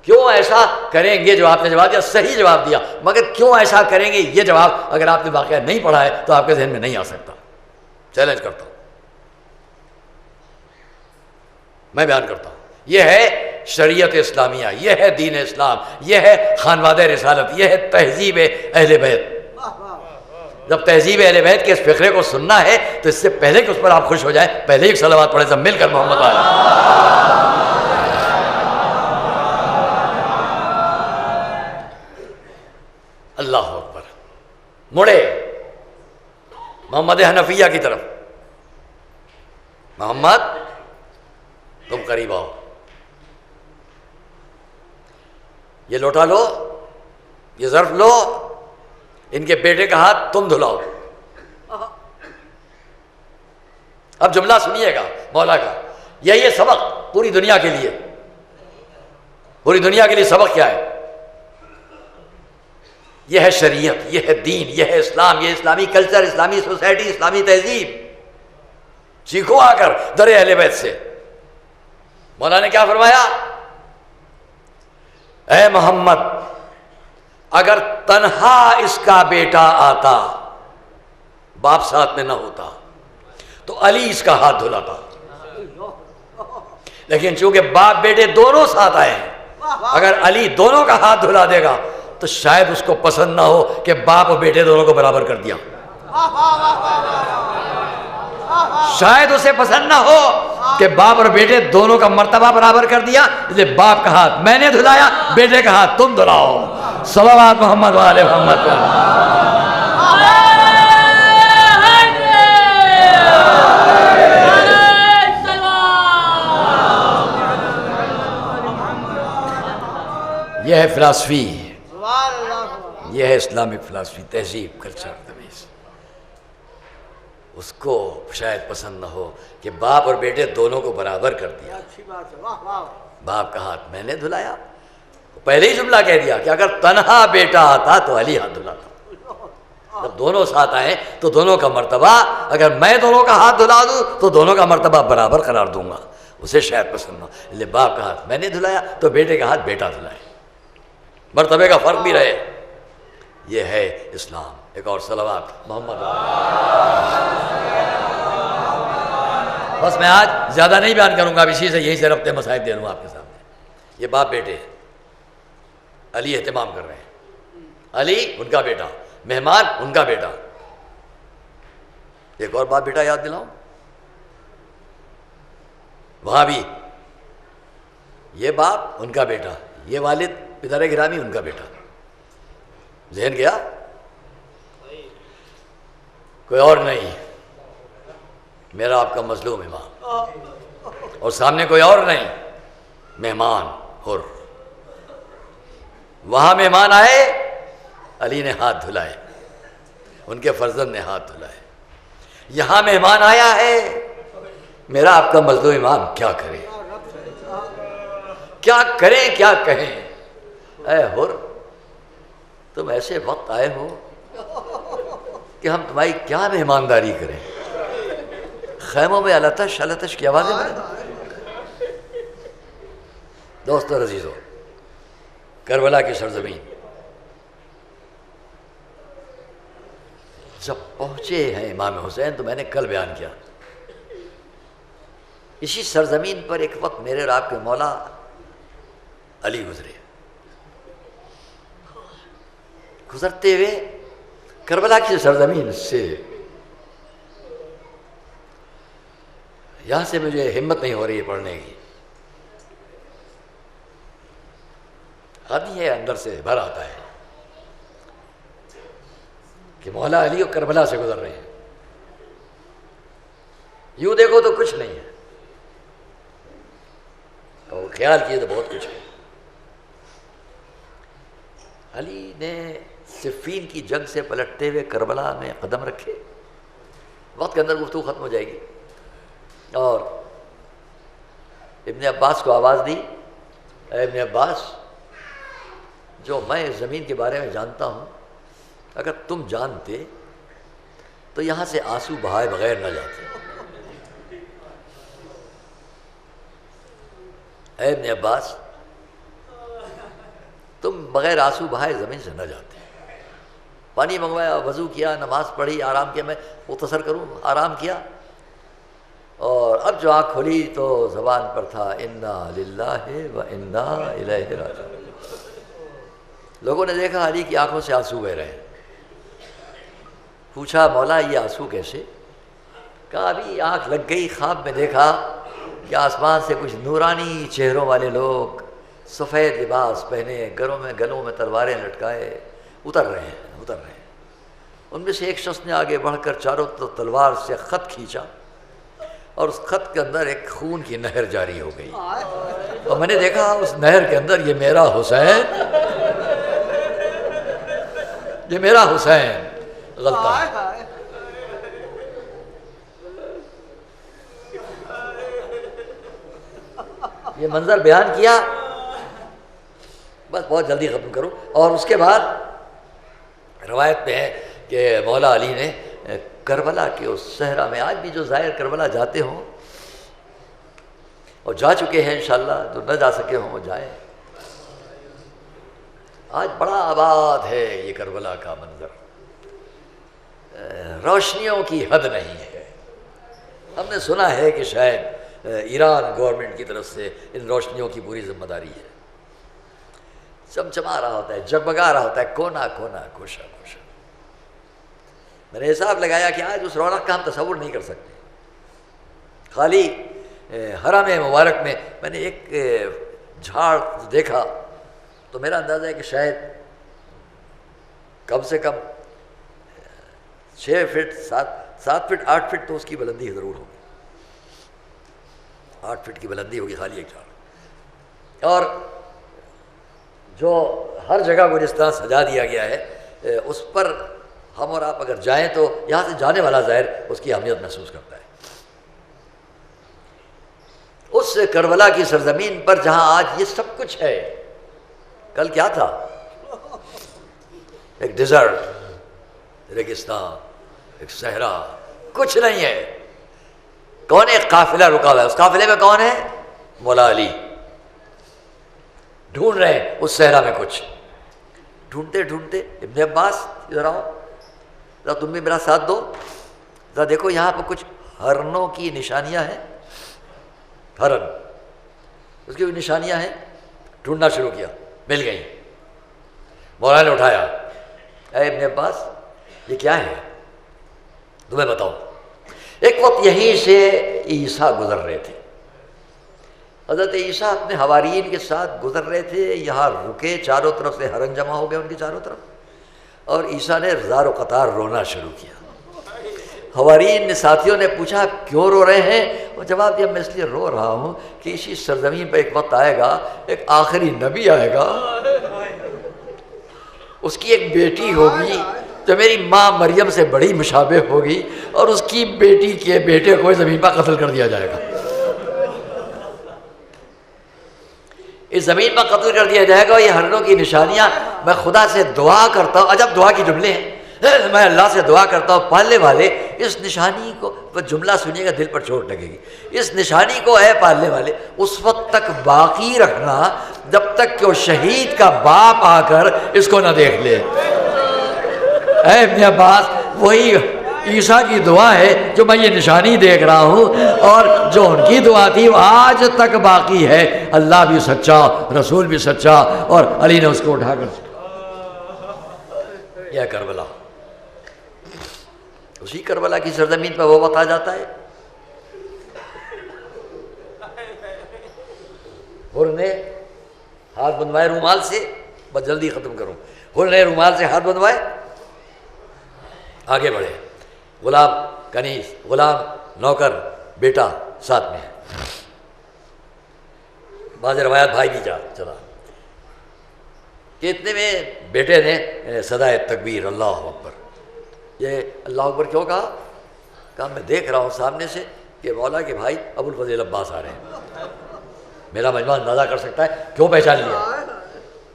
کیوں ایسا کریں گے؟ جو آپ نے جواب دیا صحیح جواب دیا، مگر کیوں ایسا کریں گے یہ جواب اگر آپ نے واقعہ نہیں پڑھا ہے تو آپ کے ذہن میں نہیں آ سکتا. چیلنج کرتا ہوں، میں بیان کرتا ہوں. یہ ہے شریعت اسلامیہ، یہ ہے دین اسلام، یہ ہے خانوادہ رسالت، یہ ہے تہذیب اہل بیت. جب تہذیب اہل بیت کے اس فقرے کو سننا ہے تو اس سے پہلے کہ اس پر آپ خوش ہو جائیں، پہلے ایک صلوات پڑھیں سب مل کر محمد والے. اللہ اکبر. مڑے محمد حنفیہ کی طرف. محمد تم قریب آؤ، یہ لوٹا لو، یہ ظرف لو، ان کے بیٹے کا ہاتھ تم دھلاؤ. اب جملہ سنیے گا مولا کا. یہی سبق پوری دنیا کے لیے. پوری دنیا کے لیے سبق کیا ہے؟ یہ ہے شریعت، یہ ہے دین، یہ ہے اسلام، یہ اسلامی کلچر، اسلامی سوسائٹی، اسلامی تہذیب. سیکھو آ کر در اہل بیت سے. مولا نے کیا فرمایا؟ اے محمد، اگر تنہا اس کا بیٹا آتا، باپ ساتھ میں نہ ہوتا، تو علی اس کا ہاتھ دھلاتا، لیکن چونکہ باپ بیٹے دونوں ساتھ آئے ہیں، اگر علی دونوں کا ہاتھ دھلا دے گا تو شاید اس کو پسند نہ ہو کہ باپ اور بیٹے دونوں کو برابر کر دیا، شاید اسے پسند نہ ہو کہ باپ اور بیٹے دونوں کا مرتبہ برابر کر دیا، اس لیے باپ کا ہاتھ میں نے دھلایا، بیٹے کا ہاتھ تم دھلاؤ۔ صلوات محمد وآل محمد۔ یہ ہے فلسفی، یہ ہے اسلامک فلسفی، تہذیب، کلچر، تمیز۔ اس کو شاید پسند نہ ہو کہ باپ اور بیٹے دونوں کو برابر کر دیا، باپ کا ہاتھ میں نے دھلایا۔ پہلے ہی جملہ کہہ دیا کہ اگر تنہا بیٹا آتا تو علی ہاتھ دھلاتا، جب دونوں ساتھ آئے تو دونوں کا مرتبہ، اگر میں دونوں کا ہاتھ دھلا دوں تو دونوں کا مرتبہ برابر قرار دوں گا، اسے شاید پسند نہ ہو، اس لیے باپ کا ہاتھ میں نے دھلایا تو بیٹے کا ہاتھ بیٹا دھلائے، مرتبے کا فرق بھی رہے۔ یہ ہے اسلام۔ ایک اور صلوات محمد۔ بس میں آج زیادہ نہیں بیان کروں گا، اب اسی سے یہی سے ربط مسائل دے دوں آپ کے سامنے۔ یہ باپ بیٹے ہیں، علی اہتمام کر رہے ہیں، علی ان کا بیٹا، مہمان ان کا بیٹا۔ ایک اور باپ بیٹا یاد دلاؤں، وہاں بھی یہ باپ ان کا بیٹا، یہ والد پدر گرامی ان کا بیٹا۔ ذہن گیا؟ کوئی اور نہیں، میرا آپ کا مظلوم امام، اور سامنے کوئی اور نہیں، مہمان حر۔ وہاں مہمان آئے، علی نے ہاتھ دھلائے، ان کے فرزند نے ہاتھ دھلائے۔ یہاں مہمان آیا ہے، میرا آپ کا مظلوم امام کیا کرے، کیا کریں کیا کہیں؟ اے حر، تم ایسے وقت آئے ہو کہ ہم تمہاری کیا مہمانداری کریں؟ خیموں میں التش التش کی آوازیں بنیں۔ دوستو عزیزو، کربلا کی سرزمین جب پہنچے ہیں امام حسین، تو میں نے کل بیان کیا، اسی سرزمین پر ایک وقت میرے اور آپ کے مولا علی گزرے، گزرتے ہوئے کربلا کی سرزمین سے، یہاں سے مجھے ہمت نہیں ہو رہی ہے پڑھنے کی، آدمی ہے اندر سے بھر آتا ہے کہ مولا علی اور کربلا سے گزر رہے ہیں، یوں دیکھو تو کچھ نہیں ہے، اور خیال کیے تو بہت کچھ ہے۔ علی نے صفین کی جنگ سے پلٹتے ہوئے کربلا میں قدم رکھے، وقت کے اندر گفتگو ختم ہو جائے گی، اور ابن عباس کو آواز دی، اے ابن عباس، جو میں اس زمین کے بارے میں جانتا ہوں، اگر تم جانتے تو یہاں سے آنسو بہائے بغیر نہ جاتے۔ اے ابن عباس، تم بغیر آنسو بہائے زمین سے نہ جاتے۔ پانی منگوایا، وضو کیا، نماز پڑھی، آرام کیا، میں مختصر کروں، آرام کیا، اور اب جو آنکھ کھلی تو زبان پر تھا انا للہ و انا الیہ راجعون۔ لوگوں نے دیکھا علی کی آنکھوں سے آنسو بہ رہے ہیں، پوچھا مولا یہ آنسو کیسے؟ کہا ابھی آنکھ لگ گئی، خواب میں دیکھا کہ آسمان سے کچھ نورانی چہروں والے لوگ سفید لباس پہنے، گلوں میں تلواریں لٹکائے اتر رہے ہیں۔ ان میں سے ایک شخص نے آگے بڑھ کر چاروں تلوار سے خط کھینچا، اور اس خط کے اندر ایک خون کی نہر جاری ہو گئی، اور میں نے دیکھا اس نہر کے اندر یہ میرا حسین، یہ میرا حسین غلطہ ہے۔ یہ منظر بیان کیا، بس بہت جلدی ختم کروں، اور اس کے بعد روایت میں ہے کہ مولا علی نے کربلا کے اس صحرا میں، آج بھی جو زائر کربلا جاتے ہوں اور جا چکے ہیں انشاءاللہ، جو نہ جا سکے ہوں وہ جائیں، آج بڑا آباد ہے یہ کربلا کا منظر، روشنیوں کی حد نہیں ہے، ہم نے سنا ہے کہ شاید ایران گورنمنٹ کی طرف سے ان روشنیوں کی پوری ذمہ داری ہے. چمچما رہا ہوتا ہے، جگمگا رہا ہوتا ہے، کونا کونا کوشا کوشا. میں نے حساب لگایا کہ آج اس رونق کا ہم تصور نہیں کر سکتے. خالی حرم مبارک میں نے ایک جھاڑ دیکھا تو میرا اندازہ ہے کہ شاید کم سے کم 6 فٹ 7 فٹ 8 فٹ تو اس کی بلندی ضرور ہوگی. 8 فٹ کی بلندی ہوگی خالی ایک جھاڑ. اور جو ہر جگہ کو جس طرح سجا دیا گیا ہے اس پر ہم اور آپ اگر جائیں تو یہاں سے جانے والا ظاہر اس کی اہمیت محسوس کرتا ہے. اس کربلا کی سرزمین پر جہاں آج یہ سب کچھ ہے، کل کیا تھا؟ ایک ڈیزرٹ، ریگستان، ایک صحرا، کچھ نہیں ہے. کون؟ ایک قافلہ رکا ہوا ہے. اس قافلے میں کون ہے؟ مولا علی. ڈھونڈ رہے ہیں اس صحرا میں کچھ. ڈھونڈتے ڈھونڈتے ابن عباس ادھر آؤ ذرا، تم بھی میرا ساتھ دو. ذرا دیکھو یہاں پہ کچھ ہرنوں کی نشانیاں ہیں. ہرن، اس کی نشانیاں ہیں. ڈھونڈنا شروع کیا، مل گئی. مولانا نے اٹھایا، اے ابن عباس یہ کیا ہے؟ تمہیں بتاؤں. ایک وقت یہیں سے عیسیٰ گزر رہے تھے. حضرت عیسیٰ اپنے حواریین کے ساتھ گزر رہے تھے. یہاں رکے، چاروں طرف سے ہرن جمع ہو گئے ان کے چاروں طرف، اور عیسیٰ نے زار و قطار رونا شروع کیا. حواریین نے، ساتھیوں نے پوچھا کیوں رو رہے ہیں؟ وہ جواب دیا میں اس لیے رو رہا ہوں کہ اسی سرزمین پہ ایک وقت آئے گا، ایک آخری نبی آئے گا، اس کی ایک بیٹی ہوگی جو میری ماں مریم سے بڑی مشابہ ہوگی، اور اس کی بیٹی کے بیٹے کو زمین پر قتل کر دیا جائے گا. اس زمین پر قتل کر دیا جائے گا. یہ ہرنوں کی نشانیاں. میں خدا سے دعا کرتا ہوں، عجب دعا کی جملے ہیں. میں اللہ سے دعا کرتا ہوں پالنے والے اس نشانی کو، وہ جملہ سنیے گا دل پر چوٹ لگے گی، اس نشانی کو اے پالنے والے اس وقت تک باقی رکھنا جب تک کہ وہ شہید کا باپ آ کر اس کو نہ دیکھ لے. اے ابن عباس وہی عیسیٰ کی دعا ہے جو میں یہ نشانی دیکھ رہا ہوں، اور جو ان کی دعا تھی وہ آج تک باقی ہے. اللہ بھی سچا، رسول بھی سچا، اور علی نے اس کو اٹھا کر یہ کربلا. اسی کربلا کی سرزمین پر وہ وقت آ جاتا ہے. حر نے ہاتھ بندوائے رومال سے، بس جلدی ختم کروں. حر نے رومال سے ہاتھ بندوائے، آگے بڑھے. غلام کنیز، غلام، نوکر، بیٹا ساتھ میں ہے. بعض روایات بھائی بھی جا چلا. کہ اتنے میں بیٹے نے صدائے تکبیر اللہ اکبر. یہ اللہ اکبر کیوں کہا؟ کہا میں دیکھ رہا ہوں سامنے سے کہ مولا کے بھائی ابو الفضل عباس آ رہے ہیں. میرا مجمع اندازہ کر سکتا ہے کیوں پہچان لیا.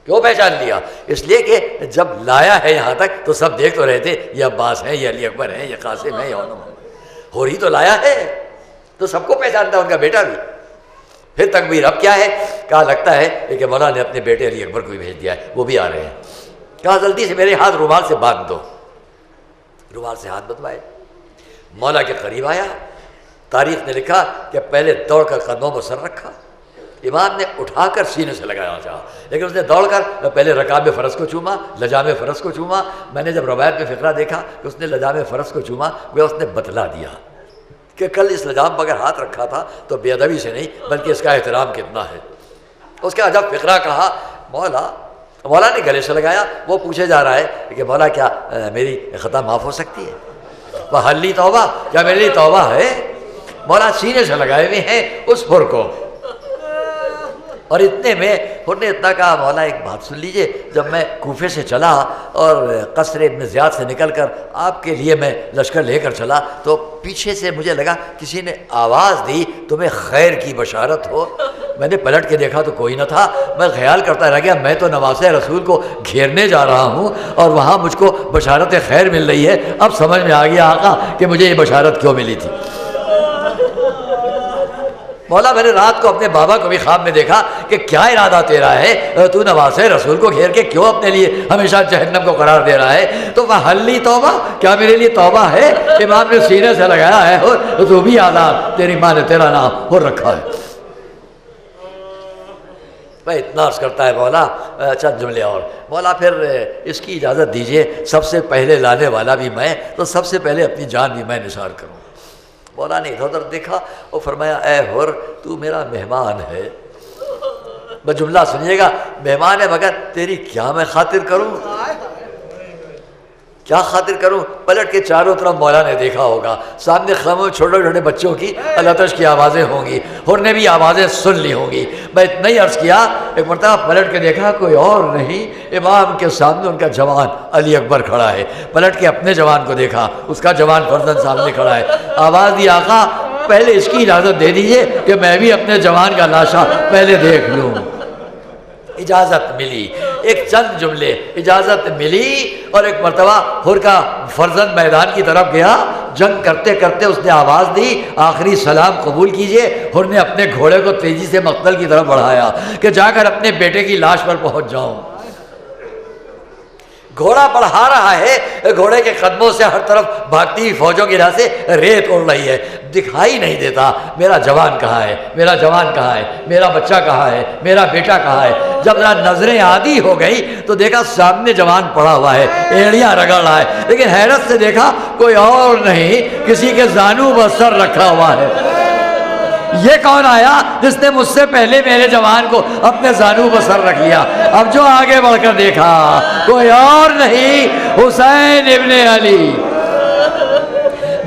کیوں پہچان لیا؟ اس لیے کہ جب لایا ہے یہاں تک تو سب دیکھ تو رہے تھے یہ عباس ہیں، یہ علی اکبر ہیں، یہ قاسم ہیں، یہ محمد. ہو رہی تو لایا ہے تو سب کو پہچانتا ہے، ان کا بیٹا بھی. پھر تکبیر. اب کیا ہے؟ کہا لگتا ہے کہ مولا نے اپنے بیٹے علی اکبر کو بھی بھیج دیا ہے، وہ بھی آ رہے ہیں. کہا جلدی سے میرے ہاتھ رومال سے باندھ دو. رومال سے ہاتھ بندھوائے. مولا کے قریب آیا. تاریخ نے لکھا کہ پہلے دوڑ کر قدموں پر سر رکھا. امام نے اٹھا کر سینے سے لگانا چاہا، لیکن اس نے دوڑ کر پہلے رکاب فرس کو چوما، لجام فرس کو چوما. میں نے جب روایت میں فقرہ دیکھا کہ اس نے لجام فرس کو چوما، وہ اس نے بتلا دیا کہ کل اس لجام پر اگر ہاتھ رکھا تھا تو بے ادبی سے نہیں بلکہ اس کا احترام کتنا ہے. اس کا جب فقرہ کہا مولا نے گلے سے لگایا. وہ پوچھے جا رہا ہے کہ مولا کیا میری خطا معاف ہو سکتی ہے؟ وحلی توبہ، کیا میرے لیے توبہ ہے؟ مولا سینے سے لگائے ہوئے ہیں اس پر کو. اور اتنے میں انہوں نے اتنا کہا مولا ایک بات سن لیجئے، جب میں کوفے سے چلا اور قصر ابن زیاد سے نکل کر آپ کے لیے میں لشکر لے کر چلا تو پیچھے سے مجھے لگا کسی نے آواز دی تمہیں خیر کی بشارت ہو. میں نے پلٹ کے دیکھا تو کوئی نہ تھا. میں خیال کرتا رہ گیا میں تو نواسے رسول کو گھیرنے جا رہا ہوں اور وہاں مجھ کو بشارت خیر مل رہی ہے. اب سمجھ میں آ گیا آقا کہ مجھے یہ بشارت کیوں ملی تھی. مولا میں نے رات کو اپنے بابا کو بھی خواب میں دیکھا کہ کیا ارادہ تیرا ہے، تو نواز رسول کو گھیر کے کیوں اپنے لیے ہمیشہ جہنم کو قرار دے رہا ہے؟ تو محلی توبہ، کیا میرے لیے توبہ ہے؟ امام نے سینے سے لگایا ہے اور تو بھی آزاد، تیری ماں نے تیرا نام ہو رکھا ہے۔ میں اتنا عرض کرتا ہے مولا چند جملے اور، مولا پھر اس کی اجازت دیجئے سب سے پہلے لانے والا بھی میں، تو سب سے پہلے اپنی جان بھی میں نثار کروں۔ مولا نے ادھر ادھر دیکھا اور فرمایا اے حر تو میرا مہمان ہے۔ بس جملہ سنیے گا، مہمان ہے مگر تیری کیا میں خاطر کروں، کیا خاطر کروں؟ پلٹ کے چاروں طرف مولا نے دیکھا ہوگا، سامنے خیموں میں چھوٹے چھوٹے بچوں کی الاتش کی آوازیں ہوں گی، حر نے بھی آوازیں سن لی ہوں گی۔ میں اتنا ہی عرض کیا، ایک مرتبہ پلٹ کے دیکھا کوئی اور نہیں، امام کے سامنے ان کا جوان علی اکبر کھڑا ہے۔ پلٹ کے اپنے جوان کو دیکھا، اس کا جوان فرزند سامنے کھڑا ہے۔ آواز دی آقا پہلے اس کی اجازت دے دیجئے کہ میں بھی اپنے جوان کا لاشا پہلے دیکھ لوں۔ اجازت ملی، ایک چند جملے اجازت ملی، اور ایک مرتبہ حر کا فرزند میدان کی طرف گیا، جنگ کرتے کرتے اس نے آواز دی آخری سلام قبول کیجئے۔ حر نے اپنے گھوڑے کو تیزی سے مقتل کی طرف بڑھایا کہ جا کر اپنے بیٹے کی لاش پر پہنچ جاؤں۔ گھوڑا بڑھا رہا ہے، گھوڑے کے قدموں سے ہر طرف بھاگتی ہوئی فوجوں کی راہ سے ریت اڑ رہی ہے، دکھائی نہیں دیتا میرا جوان کہاں ہے، میرا جوان کہاں ہے، میرا بچہ کہاں ہے، میرا بیٹا کہاں ہے۔ جب ذرا نظریں عادی ہو گئی تو دیکھا سامنے جوان پڑا ہوا ہے، ایڑیاں رگڑ رہا ہے، لیکن حیرت سے دیکھا کوئی اور نہیں، کسی کے زانو پر سر رکھا ہوا ہے۔ یہ کون آیا جس نے مجھ سے پہلے میرے جوان کو اپنے زانو پر سر رکھ لیا؟ اب جو آگے بڑھ کر دیکھا کوئی اور نہیں، حسین ابن علی۔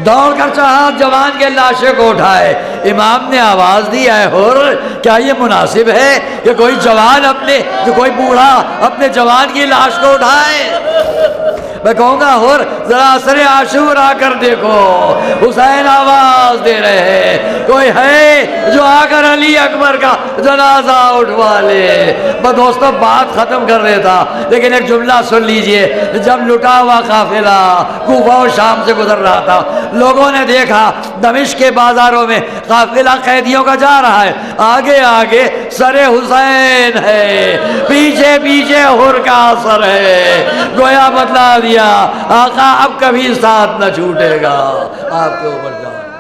دوڑ کر چاہا جوان کے لاشے کو اٹھائے۔ امام نے آواز دی اے حر کیا یہ مناسب ہے کہ کوئی جوان کوئی بوڑھا اپنے جوان کی لاش کو اٹھائے؟ میں کہوں گا حر ذرا اثر عاشور آ کر دیکھو، حسین آواز دے رہے ہیں کوئی ہے جو آ کر علی اکبر کا جنازہ اٹھوا لے۔ میں دوستوں بات ختم کر دیتا، لیکن ایک جملہ سن لیجئے۔ جب لٹا ہوا قافلہ کوفہ و شام سے گزر رہا تھا، لوگوں نے دیکھا دمشق کے بازاروں میں قافلہ قیدیوں کا جا رہا ہے، آگے آگے سر حسین ہے، پیچھے پیچھے حر کا اثر ہے۔ گویا بتلا دیا آقا اب کبھی ساتھ نہ چھوٹے گا، آپ کے اوپر جان۔